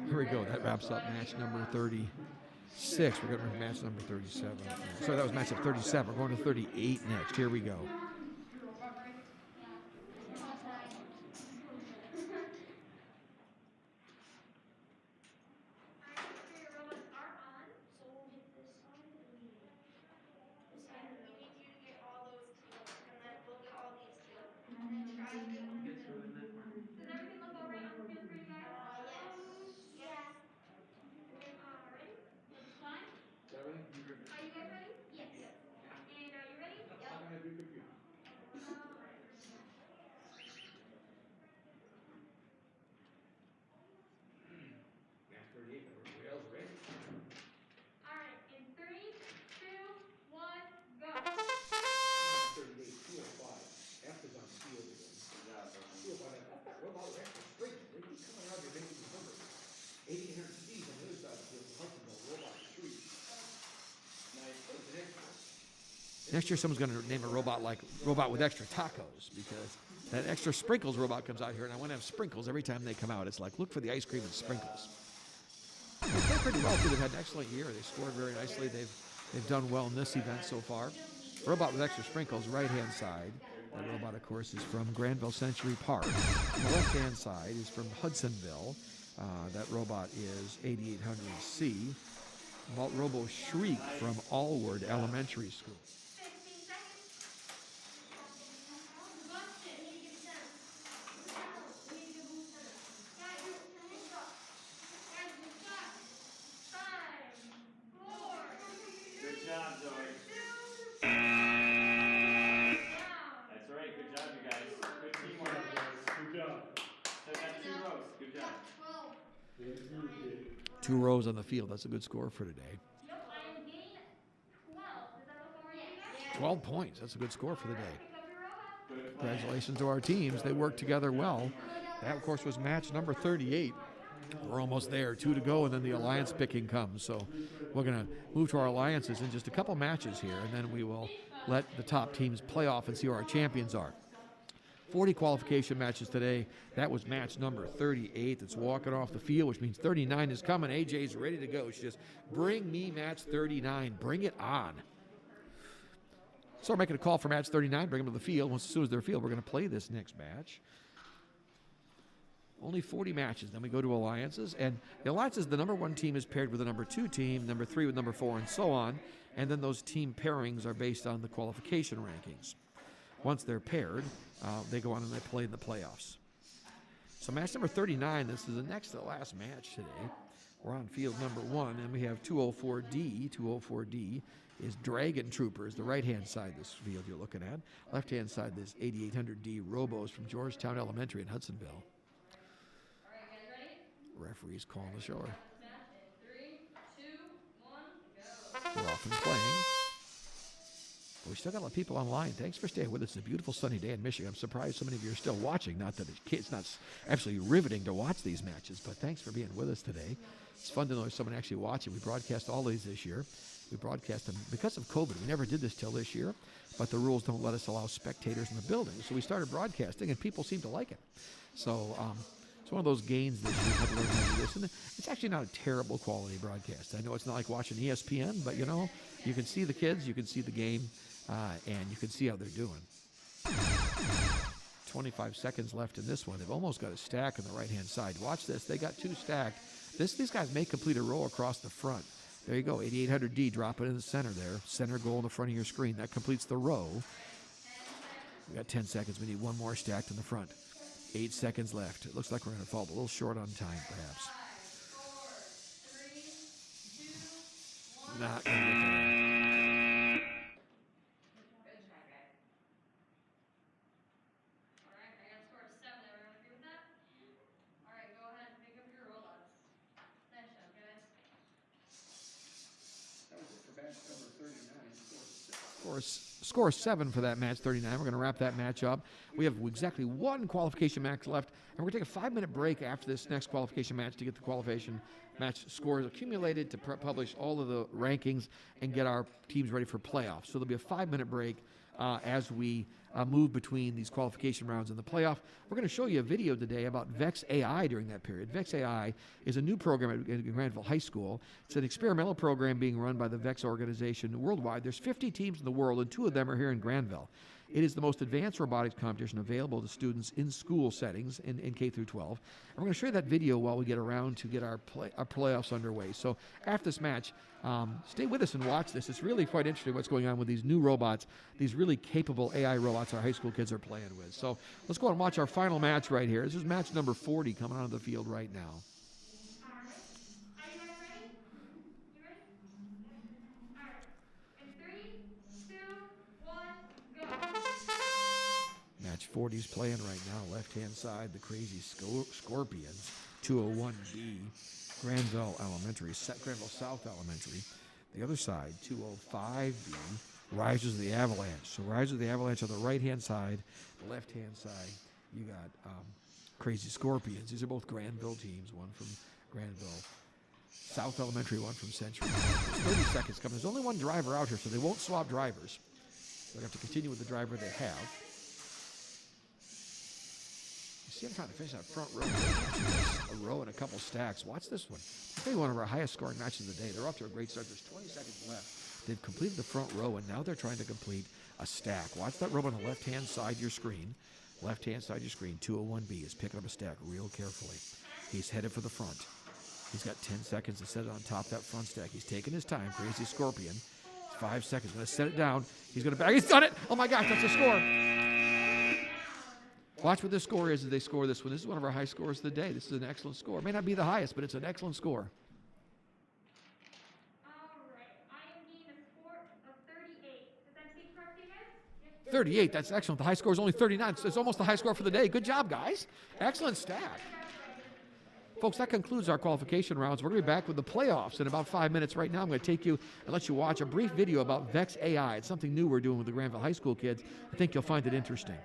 Here we go. That wraps up match number 36. We're going to match number 37. So that was match up 37. We're going to 38 next. Here we go. Next year, someone's going to name a robot like Robot with Extra Tacos, because that Extra Sprinkles robot comes out here, and I want to have sprinkles every time they come out. It's like, look for the ice cream and sprinkles. They play pretty well, too. They've had an excellent year. They scored very nicely. They've done well in this event so far. Robot with Extra Sprinkles, right-hand side. That robot, of course, is from Grandville Century Park. The left-hand side is from Hudsonville. That robot is 8800C. Robo Shriek from Allward Elementary School. Two rows on the field. That's a good score for today. 12 points. That's a good score for the day. Congratulations to our teams. They worked together well. That, of course, was match number 38. We're almost there. 2 to go, and then the alliance picking comes. So we're going to move to our alliances in just a couple matches here, and then we will let the top teams play off and see who our champions are. 40 qualification matches today. That was match number 38. It's walking off the field, which means 39 is coming. AJ's ready to go. She just, bring me match 39. Bring it on. So we're making a call for match 39. Bring them to the field. As soon as they're field, we're going to play this next match. Only 40 matches. Then we go to alliances. And the alliances, the number 1 team is paired with the number 2 team, number 3 with number 4, and so on. And then those team pairings are based on the qualification rankings. Once they're paired, they go on and they play in the playoffs. So match number 39, this is the next to last match today. We're on field number 1, and we have 204D. 204D is Dragon Troopers, the right-hand side of this field you're looking at. Left-hand side, this 8800D Robos from Georgetown Elementary in Hudsonville. All right, guys, ready? Referee's calling the show. Match in 3, 2, 1, go. We're off and playing. We still got a lot of people online. Thanks for staying with us. It's a beautiful sunny day in Michigan. I'm surprised so many of you are still watching. Not that it's not absolutely riveting to watch these matches, but thanks for being with us today. It's fun to know there's someone actually watching. We broadcast all these this year. We broadcast them because of COVID. We never did this till this year, but the rules don't let us allow spectators in the building. So we started broadcasting, and people seem to like it. So it's one of those gains this year. Had to learn how to do this. And it's actually not a terrible quality broadcast. I know it's not like watching ESPN, but, you know, you can see the kids, you can see the game, and you can see how they're doing. 25 seconds left in this one. They've almost got a stack on the right-hand side. Watch this. They got 2 stacked. These guys may complete a row across the front. There you go, 8800D, drop it in the center there. Center goal in the front of your screen. That completes the row. We got 10 seconds. We need one more stacked in the front. 8 seconds left. It looks like we're going to fall a little short on time, perhaps. 5, 4, 3, 2, 1. Not going to get there. Good try, guys. All right, I got a score of 7. Everyone agree with that? All right, go ahead and pick up your robots. Nice job, guys. That was it for match number 39. Score 7 for that match, 39. We're going to wrap that match up. We have exactly 1 qualification match left, and we're going to take a 5-minute break after this next qualification match to get the qualification match scores accumulated to publish all of the rankings and get our teams ready for playoffs. So there'll be a 5-minute break as we move between these qualification rounds and the playoff. We're going to show you a video today about VEX AI during that period. VEX AI is a new program at Grandville High School. It's an experimental program being run by the VEX organization worldwide. There's 50 teams in the world, and 2 of them are here in Grandville. It is the most advanced robotics competition available to students in school settings in K through 12. And we're going to show you that video while we get around to get our playoffs underway. So after this match, stay with us and watch this. It's really quite interesting what's going on with these new robots, these really capable AI robots our high school kids are playing with. So let's go and watch our final match right here. This is match number 40 coming onto the field right now. Are you guys ready? You ready? All right. In 3, 2, 1, go. Match 40 is playing right now. Left-hand side, the Crazy Scorpions, 201B, Grandville Elementary, Grandville South Elementary. The other side, 205B, Risers of the Avalanche. So Risers of the Avalanche on the right-hand side. The left-hand side, you got Crazy Scorpions. These are both Grandville teams, one from Grandville South Elementary, one from Century. There's 30 seconds coming. There's only one driver out here, so they won't swap drivers. They'll have to continue with the driver they have. You see, I'm trying to finish that front row. A row and a couple stacks. Watch this one. It's maybe one of our highest scoring matches of the day. They're off to a great start. There's 20 seconds left. They've completed the front row, and now they're trying to complete a stack. Watch that row on the left-hand side of your screen. Left-hand side of your screen, 201B is picking up a stack real carefully. He's headed for the front. He's got 10 seconds to set it on top of that front stack. He's taking his time. Crazy Scorpion. 5 seconds. Going to set it down. He's going to back. He's done it. Oh, my gosh, that's a score. Watch what the score is as they score this one. This is one of our high scores of the day. This is an excellent score. It may not be the highest, but it's an excellent score. All right. I am getting a score of 38. Does that seem correct to you guys? 38, that's excellent. The high score is only 39. So it's almost the high score for the day. Good job, guys. Excellent stack. Folks, that concludes our qualification rounds. We're going to be back with the playoffs in about 5 minutes. Right now, I'm going to take you and let you watch a brief video about VEX AI. It's something new we're doing with the Grandville High School kids. I think you'll find it interesting.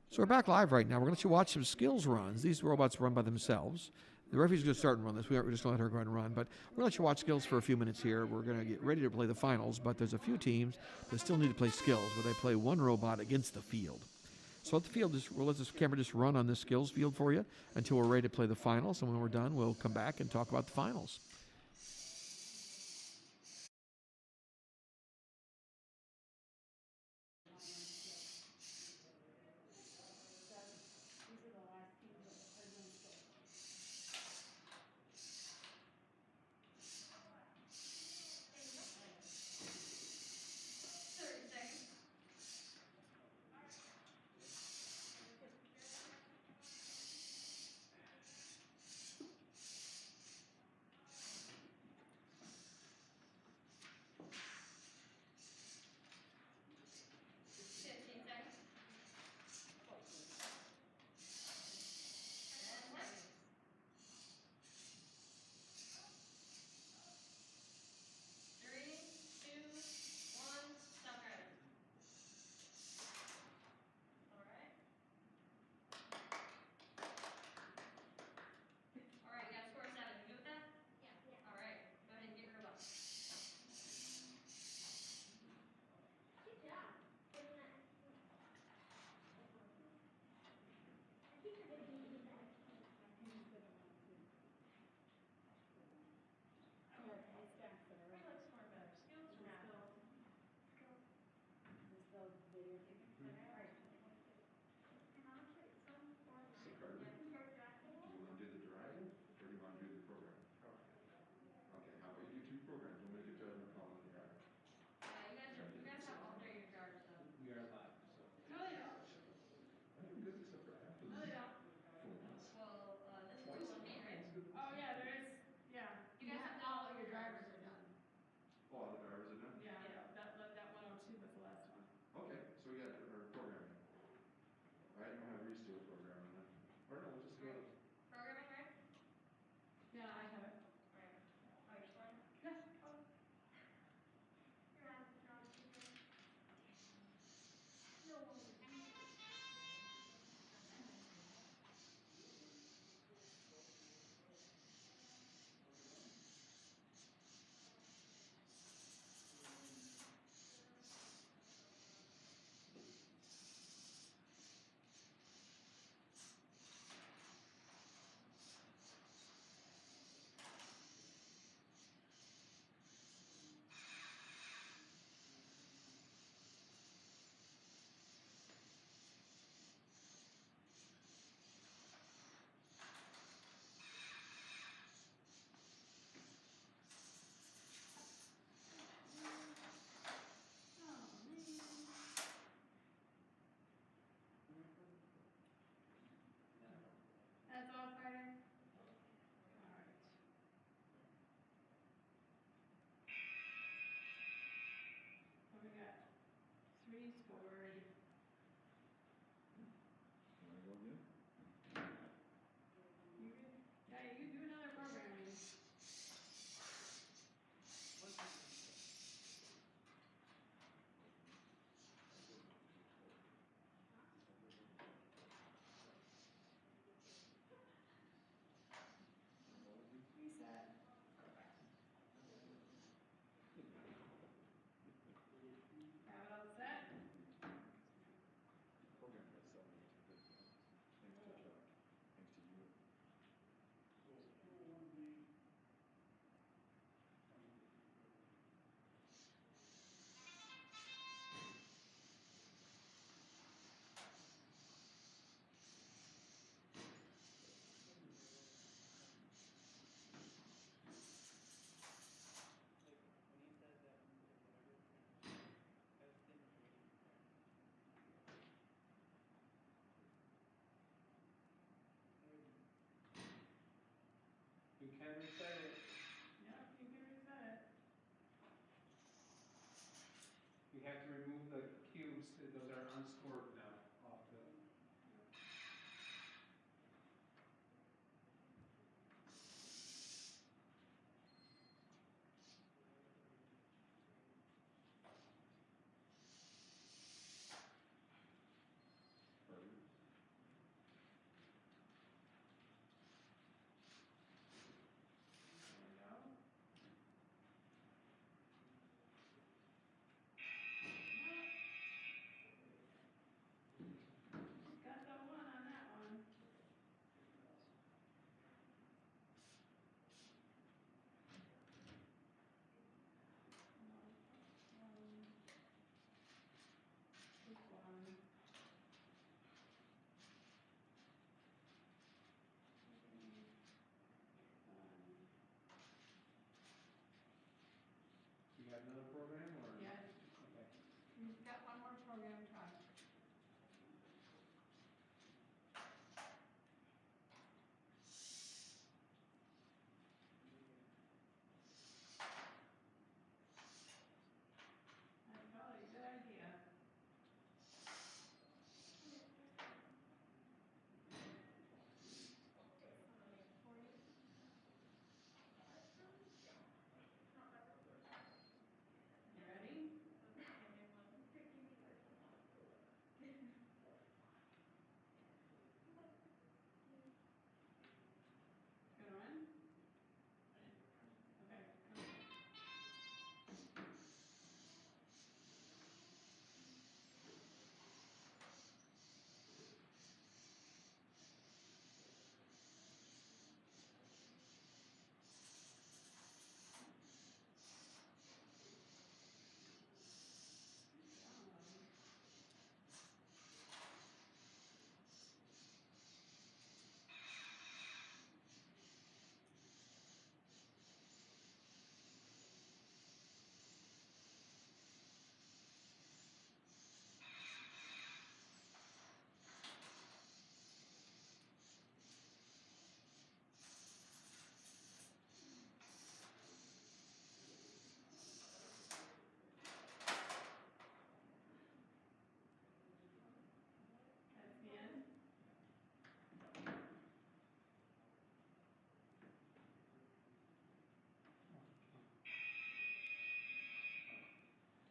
So we're back live right now. We're going to let you watch some skills runs. These robots run by themselves. The referee's going to start and run this. We're just going to let her go ahead and run. But we're going to let you watch skills for a few minutes here. We're going to get ready to play the finals, but there's a few teams that still need to play skills where they play one robot against the field. So let the field we'll let this camera just run on this skills field for you until we're ready to play the finals. And when we're done, we'll come back and talk about the finals. Oh, all the drivers are done? Yeah. That 102 was the last one. Okay, so we got our programming. All right, and we'll have Reese do a programming then. Or no, we'll just go. Programming, right? Yeah, I have it. Alright. Oh, you're scoring? Yeah. Oh. That's all, Carter? All right. So we got 3 scored. Want to go again? Yeah, you do another programming. Reset. Have it all set? Program myself. Thanks to Chuck. Thanks to you. You can reset it. Yep, you can reset it. You have to remove the cubes, those are unscored now off the. You got one more program to try. That's probably a good idea. You ready? Gonna run? Okay, come on. That's the end.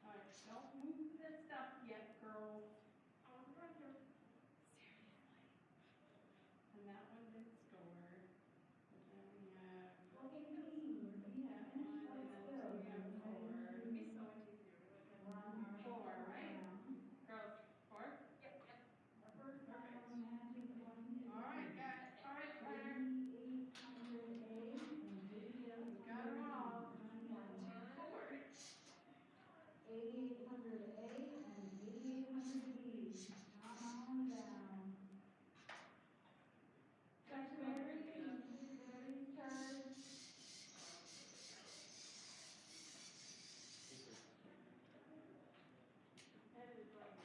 Alright, don't move the stuff yet, girls. Seriously. And that one didn't score. But then we have Okay, team, we that finished one, our and then skills. we have We're four. ready It'd be to so much easier. We would have run our four, final right? round. Girls, four? Our first Perfect. final match is going to be Alright, got it. Alright, partner. 8800A and 8800B. Got them all. 4. 8800A and 8800B. Come on down. Check your batteries. Get your batteries charged. That is lovely.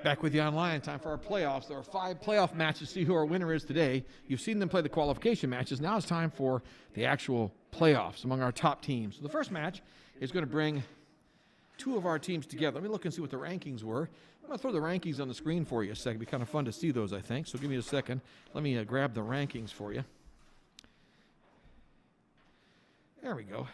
Back with you online. Time for our playoffs. There are 5 playoff matches to see who our winner is today. You've seen them play the qualification matches. Now it's time for the actual playoffs among our top teams. So the first match is going to bring 2 of our teams together. Let me look and see what the rankings were. I'm going to throw the rankings on the screen for you a second. It'd be kind of fun to see those, I think. So give me a second. Let me grab the rankings for you. There we go.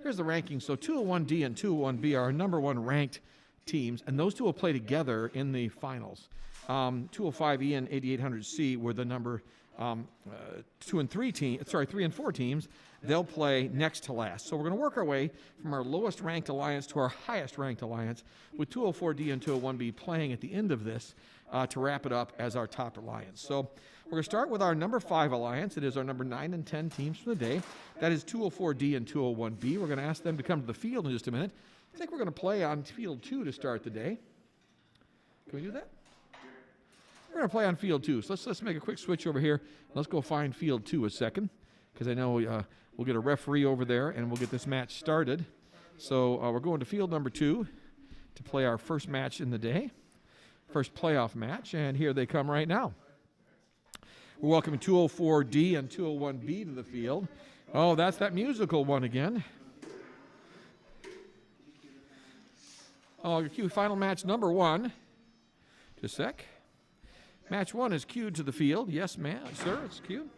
Here's the rankings. So 201D and 201B are our number 1 ranked teams, and those 2 will play together in the finals. 205E and 8800C were the number 3 and 4 teams. They'll play next to last. So we're going to work our way from our lowest ranked alliance to our highest ranked alliance, with 204D and 201B playing at the end of this to wrap it up as our top alliance. So we're going to start with our number 5 alliance. It is our number 9 and 10 teams for the day. That is 204D and 201B. We're going to ask them to come to the field in just a minute. I think we're going to play on field 2 to start the day. Can we do that? We're going to play on field 2. So let's make a quick switch over here. Let's go find field 2 a second, because I know we'll get a referee over there and we'll get this match started. So we're going to field number 2 to play our first match in the day, first playoff match, and here they come right now. We're welcoming 204D and 201B to the field. Oh, that's that musical one again. Oh, cue final match number 1. Just a sec. Match 1 is cued to the field. Yes, ma'am, sir, it's cued.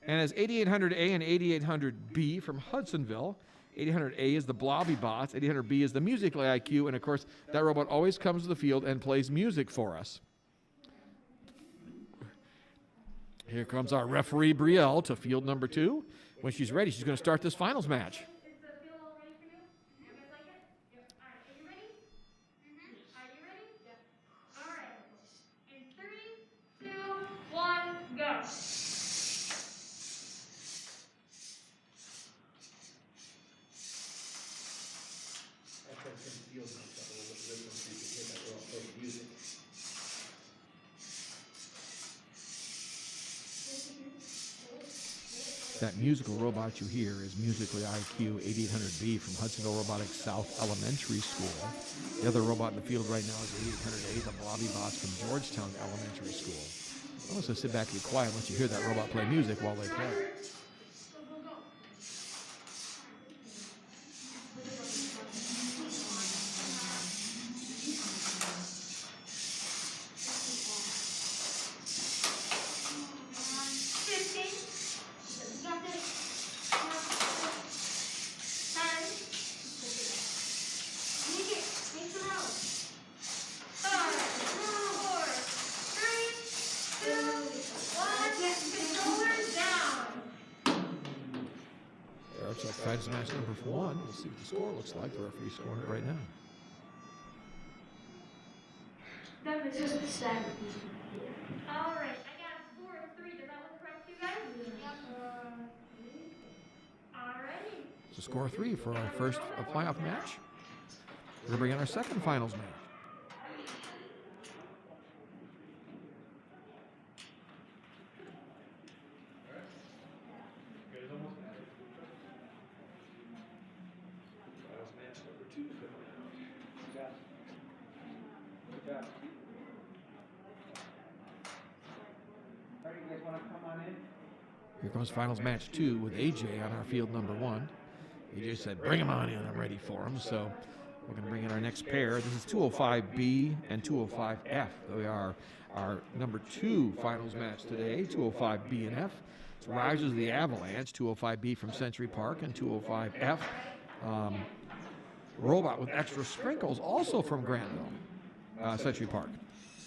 And it's 8800A and 8800B from Hudsonville. 8800A is the Blobby Bots. 8800B is the Musical IQ. And, of course, that robot always comes to the field and plays music for us. Here comes our referee, Brielle, to field number 2. When she's ready, she's going to start this finals match. Is the field all ready for you? You guys like it? Yep. All right, are you ready? Mm-hmm. Are you ready? Yep. All right. In 3, 2, 1, go. That musical robot you hear is Musically IQ 8800B from Hudsonville Robotics South Elementary School. The other robot in the field right now is 8800A, the Blobby Bots from Georgetown Elementary School. I'm just going to sit back and be quiet and let you hear that robot play music while they play. Looks like Fridays match number 1. We'll see what the score looks like. The referee's scoring it right now. That makes us sad. All right, I got a score of 3. Does that look correct to you guys? All righty. It's a score of 3 for our first playoff match. We're going to bring in our second finals match. Here comes finals match 2 with AJ on our field number 1. AJ said, bring him on in, I'm ready for him. So we're going to bring in our next pair. This is 205B and 205F. They are our number 2 finals match today, 205B and F. It's Risers of the Avalanche, 205B from Century Park, and 205F. Robot with extra sprinkles, also from Grandville, Century Park.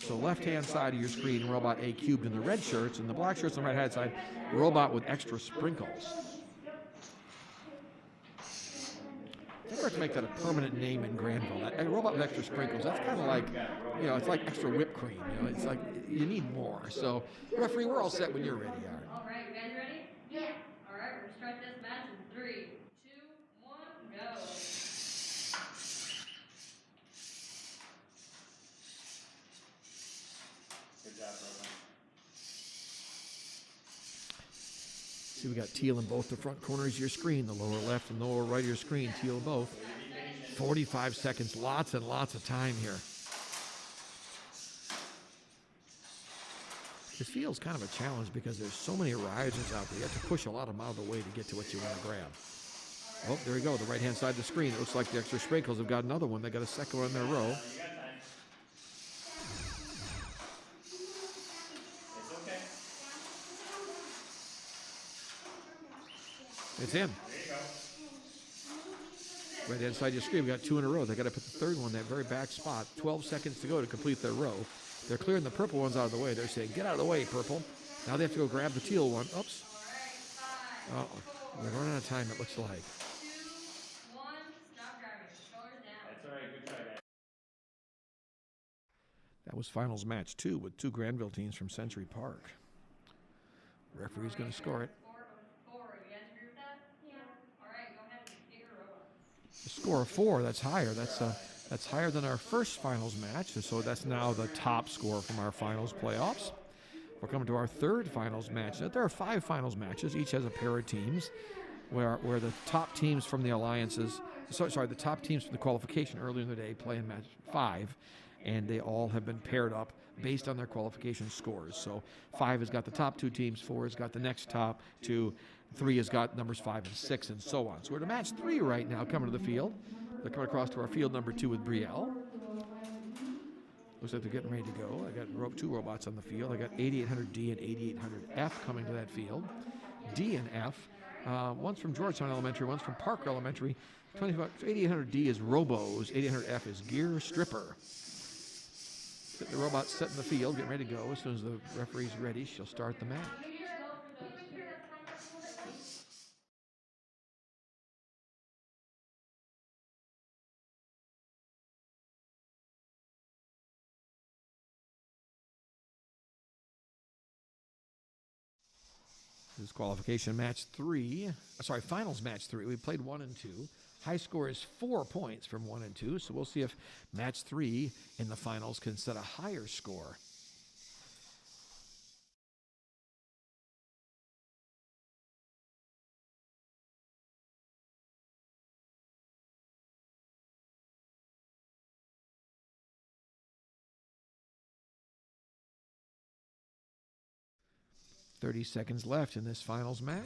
So left-hand side of your screen, Robot A cubed in the red shirts, and the black shirts on the right-hand side, Robot with extra sprinkles. I think we're to make that a permanent name in Grandville. A robot with extra sprinkles, that's kind of like, you know, it's like extra whipped cream. You know, it's like you need more. So, referee, we're all set when you're ready. All right, you guys ready? Yeah. All right, we're going to start this match in 3, 2, 1, go. Good job, Roman. See, we got teal in both the front corners of your screen, the lower left and lower right of your screen, teal both. 45 seconds, lots and lots of time here. This feels kind of a challenge because there's so many risers out there. You have to push a lot of them out of the way to get to what you want to grab. Oh, there we go, the right-hand side of the screen. It looks like the extra sprinkles have got another one. They got a second one in their row. It's in. Right inside your screen, we got 2 in a row. They got to put the third one in that very back spot. 12 seconds to go to complete their row. They're clearing the purple ones out of the way. They're saying, get out of the way, purple. Now they have to go grab the teal one. Oops. Uh-oh. We're running out of time, it looks like. 2, 1, stop driving. Colors down. That's all right. Good try, guys. That was finals match 2 with 2 Grandville teams from Century Park. Referee's going to score it. You guys agree with that? Yeah. All right, go ahead and pick your robots. A score of 4, that's higher. That's higher than our first finals match, so that's now the top score from our finals playoffs. We're coming to our third finals match. There are 5 finals matches. Each has a pair of teams where the top teams from the alliances, the top teams from the qualification earlier in the day play in match 5, and they all have been paired up based on their qualification scores. So 5 has got the top 2 teams, 4 has got the next top 2, 3 has got numbers 5 and 6, and so on. So we're to match 3 right now, coming to the field. They're coming across to our field number 2 with Brielle. Looks like they're getting ready to go. I got 2 robots on the field. I got 8800D and 8800F coming to that field. D and F. One's from Georgetown Elementary, one's from Parker Elementary. 8800D is Robos, 8800F is Gear Stripper. The robot's set in the field, getting ready to go. As soon as the referee's ready, she'll start the match. This is qualification match 3. Sorry, finals match 3. We played 1 and 2. High score is 4 points from 1 and 2. So we'll see if match 3 in the finals can set a higher score. 30 seconds left in this finals match.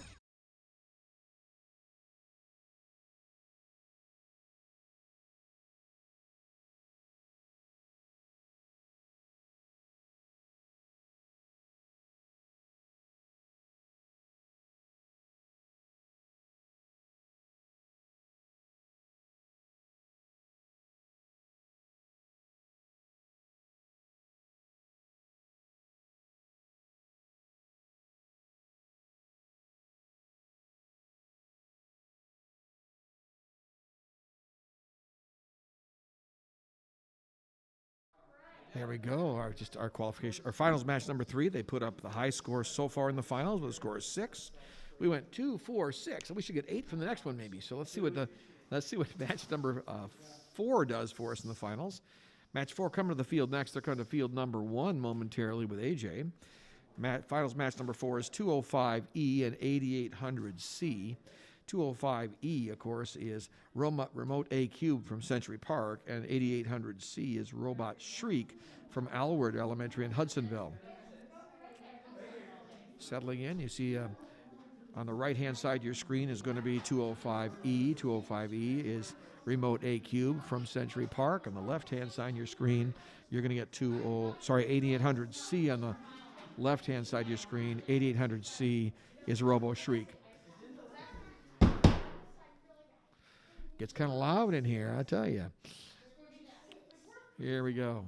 There we go. Our qualification, our finals match number 3. They put up the high score so far in the finals. The score is 6. We went 2, 4, 6, and we should get 8 from the next one maybe. So let's see what match number 4 does for us in the finals. Match 4 coming to the field next. They're coming to field number 1 momentarily with AJ. Finals match number 4 is 205E and 8800C. 205E, of course, is Remote A Cube from Century Park, and 8800C is Robot Shriek from Alward Elementary in Hudsonville. Settling in, you see on the right-hand side of your screen is going to be 205E. 205E is Remote A Cube from Century Park. On the left-hand side of your screen, you're going to get 8800C on the left-hand side of your screen. 8800C is Robo Shriek. Gets kind of loud in here, I tell you. Here we go.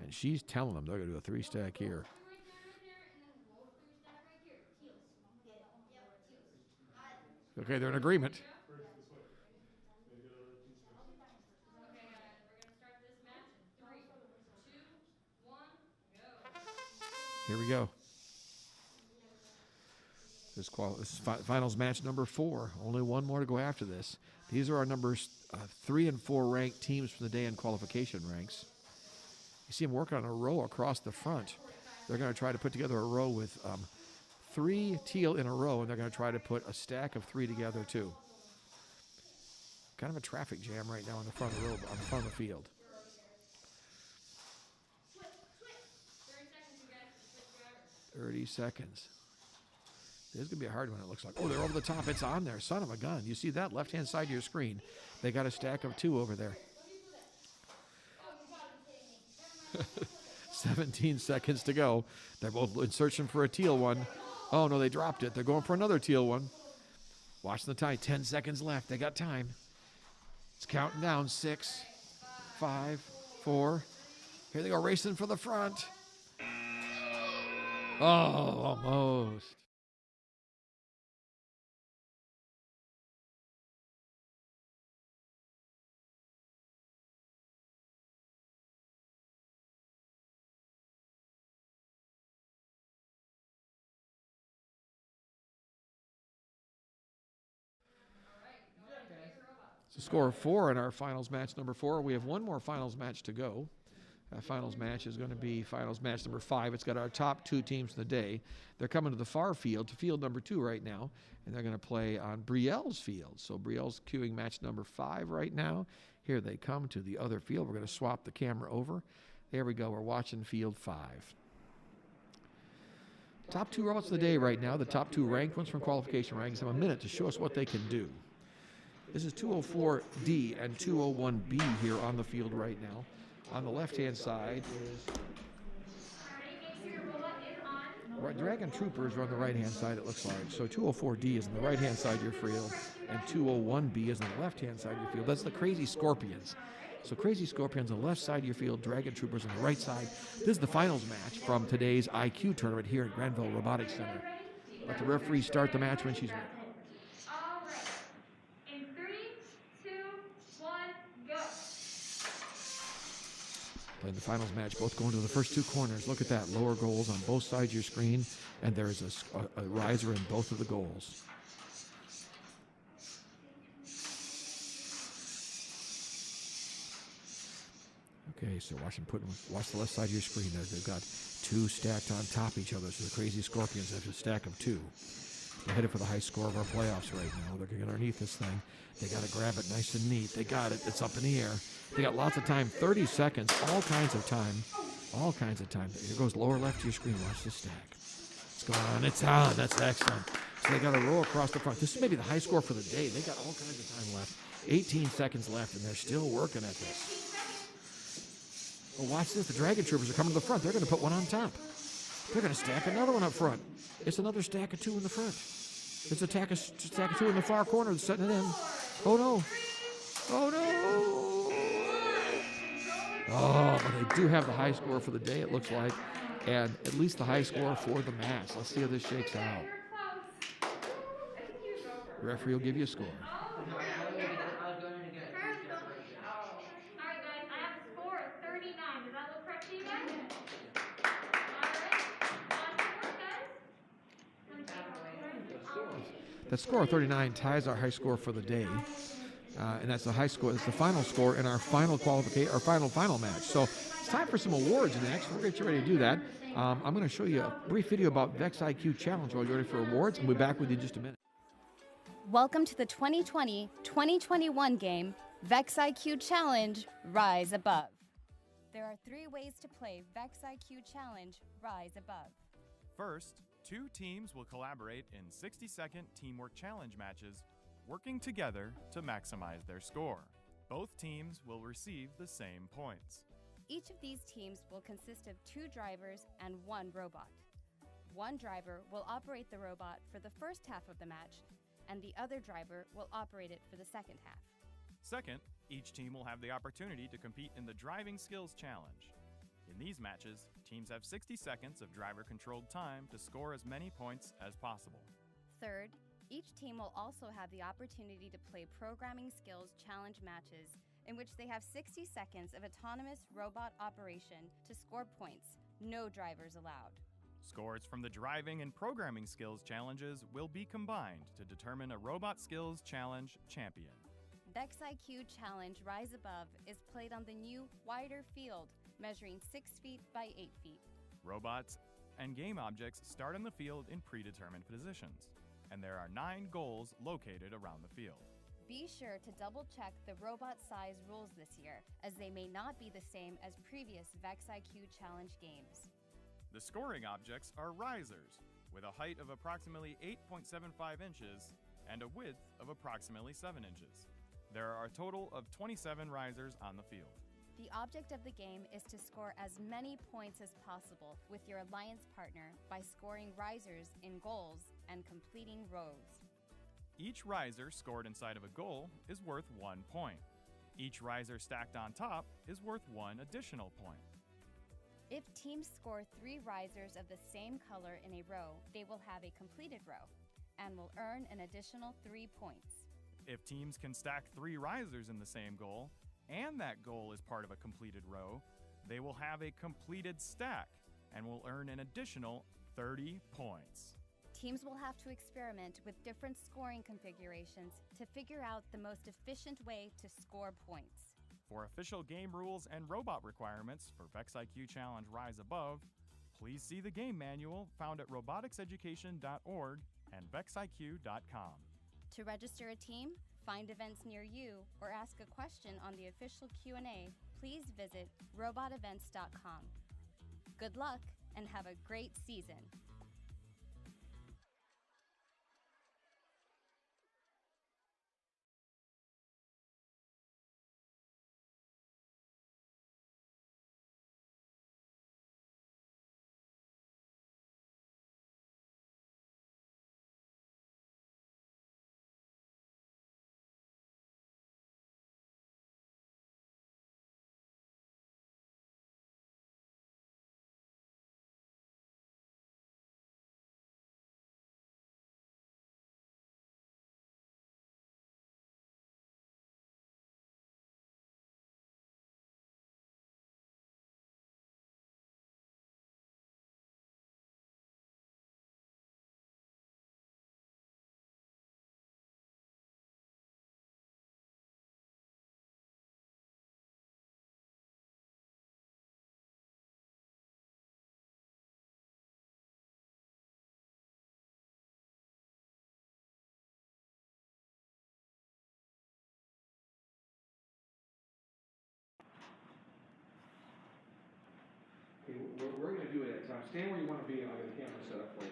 And she's telling them they're going to do a 3-stack here. Okay, they're in agreement. Here we go. This finals match number 4. Only one more to go after this. These are our numbers 3 and 4 ranked teams from the day in qualification ranks. You see them working on a row across the front. They're going to try to put together a row with 3 teal in a row, and they're going to try to put a stack of 3 together too. Kind of a traffic jam right now on the front of the row, on the front of the field. 30 seconds. This is going to be a hard one, it looks like. Oh, they're over the top. It's on there. Son of a gun. You see that left-hand side of your screen? They got a stack of 2 over there. 17 seconds to go. They're both in searching for a teal one. Oh, no, they dropped it. They're going for another teal one. Watching the time. 10 seconds left. They got time. It's counting down. 6, 5, 4. Here they go, racing for the front. Oh, almost. It's a score of 4 in our finals match number 4. We have one more finals match to go. That finals match is going to be finals match number 5. It's got our top 2 teams of the day. They're coming to the far field, to field number 2 right now, and they're going to play on Brielle's field. So Brielle's queuing match number 5 right now. Here they come to the other field. We're going to swap the camera over. There we go. We're watching field 5. Top 2 robots of the day right now. The top 2 ranked ones from qualification rankings have a minute to show us what they can do. This is 204D and 201B here on the field right now. On the left-hand side is Dragon Troopers are on the right-hand side, it looks like. So 204D is on the right-hand side of your field, and 201B is on the left-hand side of your field. That's the Crazy Scorpions. So Crazy Scorpions on the left side of your field, Dragon Troopers on the right side. This is the finals match from today's IQ tournament here at Grandville Robotics Center. Let the referee start the match when she's ready. All right. In 3, 2, 1, go. Playing the finals match, both going to the first 2 corners. Look at that, lower goals on both sides of your screen, and there's a riser in both of the goals. Okay, so watch the left side of your screen. They've got 2 stacked on top of each other, so the Crazy Scorpions have a stack of 2. They're headed for the high score of our playoffs right now. They're going to get underneath this thing. They got to grab it nice and neat. They got it. It's up in the air. They got lots of time, 30 seconds, all kinds of time. All kinds of time. Here goes lower left of your screen. Watch the stack. It's going on. It's on. That's excellent. So they got to roll across the front. This is maybe the high score for the day. They got all kinds of time left. 18 seconds left, and they're still working at this. Well, watch this. The Dragon Troopers are coming to the front. They're going to put one on top. They're going to stack another one up front. It's another stack of two in the front. It's a stack of two in the far corner that's setting it in. Oh, no. Oh, no. Oh, but they do have the high score for the day, it looks like, and at least the high score for the match. Let's see how this shakes out. The referee will give you a score. Alright guys, I have a score of 39. Does that look correct to you guys? That score of 39 ties our high score for the day, and that's the high score. It's the final score in our final qualification, our final match. So it's time for some awards next. We're going to get you ready to do that. I'm going to show you a brief video about VEX IQ Challenge while you're ready for awards, and we'll be back with you in just a minute. Welcome to the 2020-2021 game, VEX IQ Challenge, Rise Above. There are 3 ways to play VEX IQ Challenge, Rise Above. First, 2 teams will collaborate in 60-second teamwork challenge matches, working together to maximize their score. Both teams will receive the same points. Each of these teams will consist of 2 drivers and 1 robot. One driver will operate the robot for the first half of the match, and the other driver will operate it for the second half. Second, each team will have the opportunity to compete in the Driving Skills Challenge. In these matches, teams have 60 seconds of driver-controlled time to score as many points as possible. Third, each team will also have the opportunity to play Programming Skills Challenge matches in which they have 60 seconds of autonomous robot operation to score points, no drivers allowed. Scores from the Driving and Programming Skills Challenges will be combined to determine a Robot Skills Challenge champion. VEX IQ Challenge Rise Above is played on the new, wider field, measuring 6 feet by 8 feet. Robots and game objects start on the field in predetermined positions, and there are 9 goals located around the field. Be sure to double-check the robot size rules this year, as they may not be the same as previous VEX IQ Challenge games. The scoring objects are risers, with a height of approximately 8.75 inches and a width of approximately 7 inches. There are a total of 27 risers on the field. The object of the game is to score as many points as possible with your alliance partner by scoring risers in goals and completing rows. Each riser scored inside of a goal is worth 1 point. Each riser stacked on top is worth 1 additional point. If teams score 3 risers of the same color in a row, they will have a completed row and will earn an additional 3 points. If teams can stack 3 risers in the same goal, and that goal is part of a completed row, they will have a completed stack and will earn an additional 30 points. Teams will have to experiment with different scoring configurations to figure out the most efficient way to score points. For official game rules and robot requirements for VEX IQ Challenge Rise Above, please see the game manual found at roboticseducation.org and vexiq.com. To register a team, find events near you, or ask a question on the official Q&A, please visit robotevents.com. Good luck and have a great season! stand where you want to be, and I'll get the camera set up for you.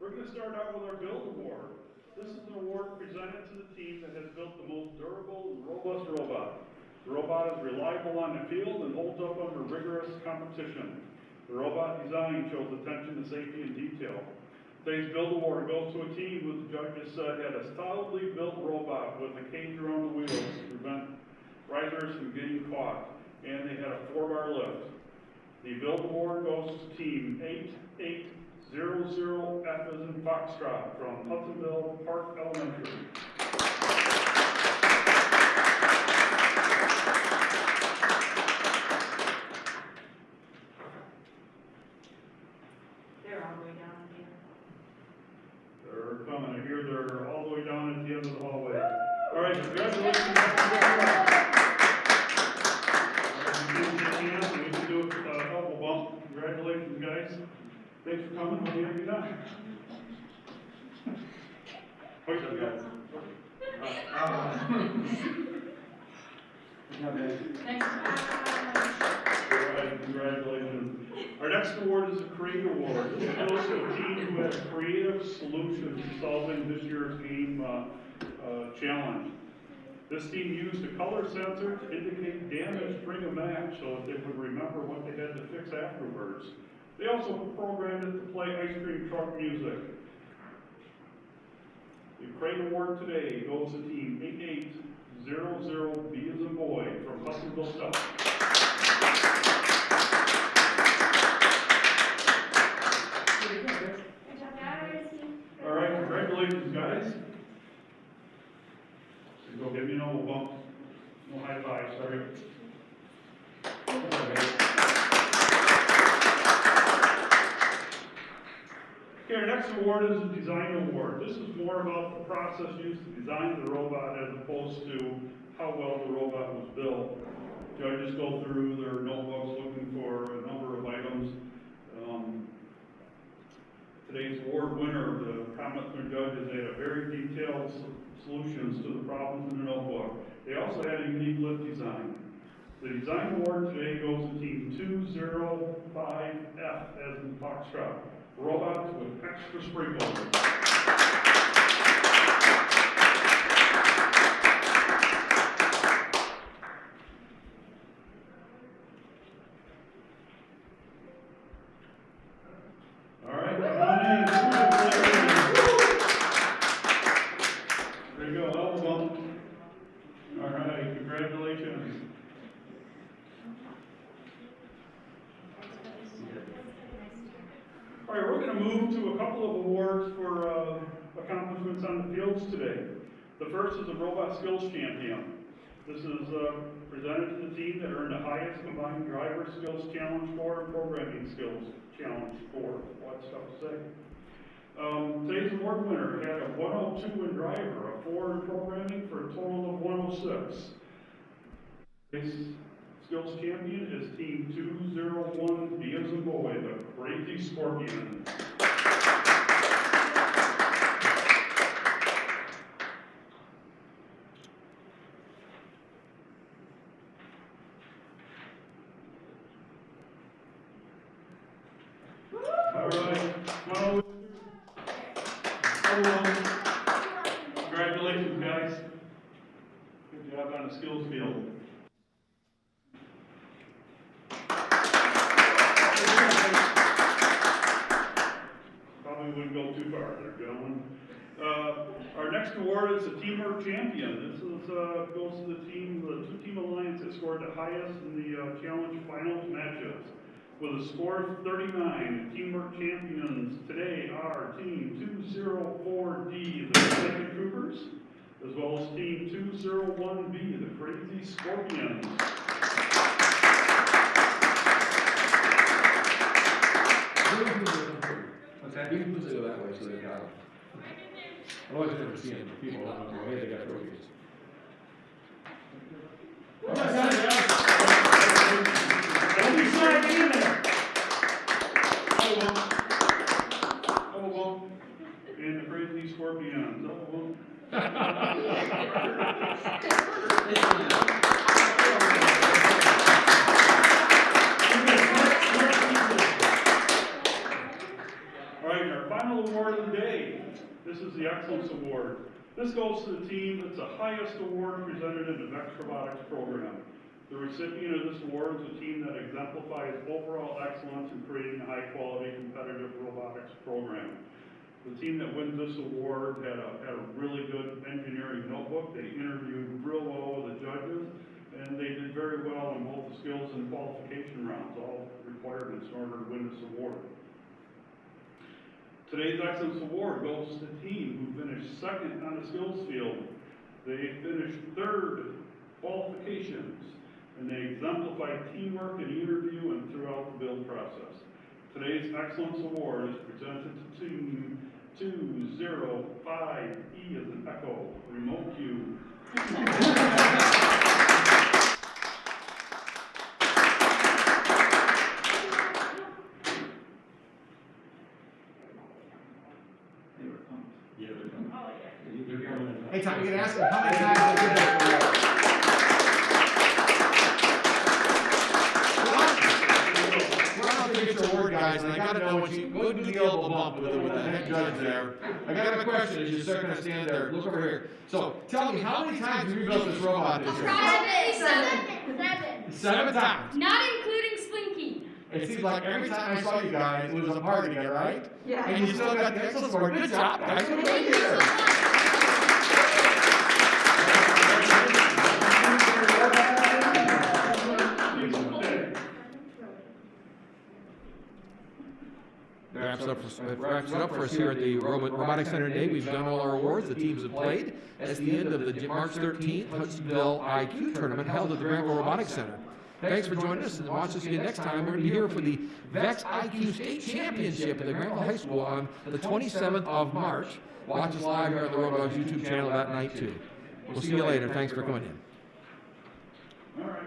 We're going to start out with our Build Award. This is an award presented to the team that has built the most durable and robust robot. The robot is reliable on the field and holds up under rigorous competition. The robot design shows attention to safety and detail. Today's Build Award goes to a team who the judges said had a solidly built robot with a cage around the wheels to prevent risers from getting caught, and they had a 4-bar lift. The Build Award goes to team 8800F as in Foxtrot from Hudsonville Park Elementary. They're all the way down here. They're coming. I hear they're all the way down at the end of the hallway. All right, congratulations. We can do a elbow bump. Congratulations, guys. Thanks for coming. We'll be happy time. What's up, guys? Thanks. All right, congratulations. Our next award is a Create Award. This goes to a team who has creative solutions to solving this year's game challenge. This team used a color sensor to indicate damage during a match so that they would remember what they had to fix afterwards. They also programmed it to play ice cream truck music. The Create Award today goes to team 8800B as in boy from Hudsonville South. All right, congratulations, guys. So go give me an elbow bump. No high five, sorry. Okay, our next award is a design award. This is more about the process used to design the robot as opposed to how well the robot was built. Judges go through their notebooks looking for a number of items. Today's award winner, the comments from judges, they had very detailed solutions to the problems in the notebook. They also had a unique lift design. The design award today goes to team 205F as in Foxtrot. Robots with extra sprinklers. All right, come on in. There you go, elbow bump. All right, congratulations. All right, we're going to move to a couple of awards for accomplishments on the fields today. The first is a Robot Skills Champion. This is presented to the team that earned the highest combined driver skills challenge score and programming skills challenge score. Well, that's tough to say. Today's award winner had a 102 in driver, a 4 in programming for a total of 106. Today's skills champion is Team 201 B as in boy, the Crazy Scorpion. All right, well, congratulations, guys. Good job on the skills field. Probably wouldn't go too far there, gentlemen. Our next award is the Teamwork Champion. This is goes to the two-team alliance that scored the highest in the challenge finals matches. With a score of 39, Teamwork Champions today are Team 204D, the Second Troopers, as well as Team 201B, the Crazy Scorpions. What's that? You can put it that way so they got it. Otherwise, I've never seen it. People don't know, hey, they got trophies. Don't be sorry, get in there. Oh, and the Crazy Scorpions. Oh, All right, our final award of the day. This is the Excellence Award. This goes to the team that's the highest award presented in the VEX Robotics program. The recipient of this award is a team that exemplifies overall excellence in creating a high-quality, competitive robotics program. The team that wins this award had a really good engineering notebook. They interviewed real well with the judges, and they did very well in both the skills and qualification rounds, all requirements in order to win this award. Today's Excellence Award goes to the team who finished second on the skills field. They finished third qualifications, and they exemplified teamwork in the interview and throughout the build process. Today's Excellence Award is presented to Team 205, E as in Echo, Remote Q. Hey, Tom, you can ask them how many times they did that for you. We're on to get your award, guys, and I got to know when you go do the elbow bump with the head judge there. I got a question as you start to stand there. Look over here. So, tell me, how many times have you built this robot this year? 7 times. Not including Slinky. It seems like every time I saw you guys, it was a party together, right? Yeah. And you still got the Excellence Award. Good job, guys. What are you here? Wraps it up for us here at the Robotics Center today. We've done all our awards. The teams have played. That's the end of the March 13th VEX IQ Tournament held at the Grandville Robotics Center. Thanks for joining us, and watch us again next time. We're going to be here for the VEX IQ State Championship at the Grandville High School on the 27th of March. Watch us live here on the Robotics YouTube channel that night, too. We'll see you later. Thanks for coming in. All right.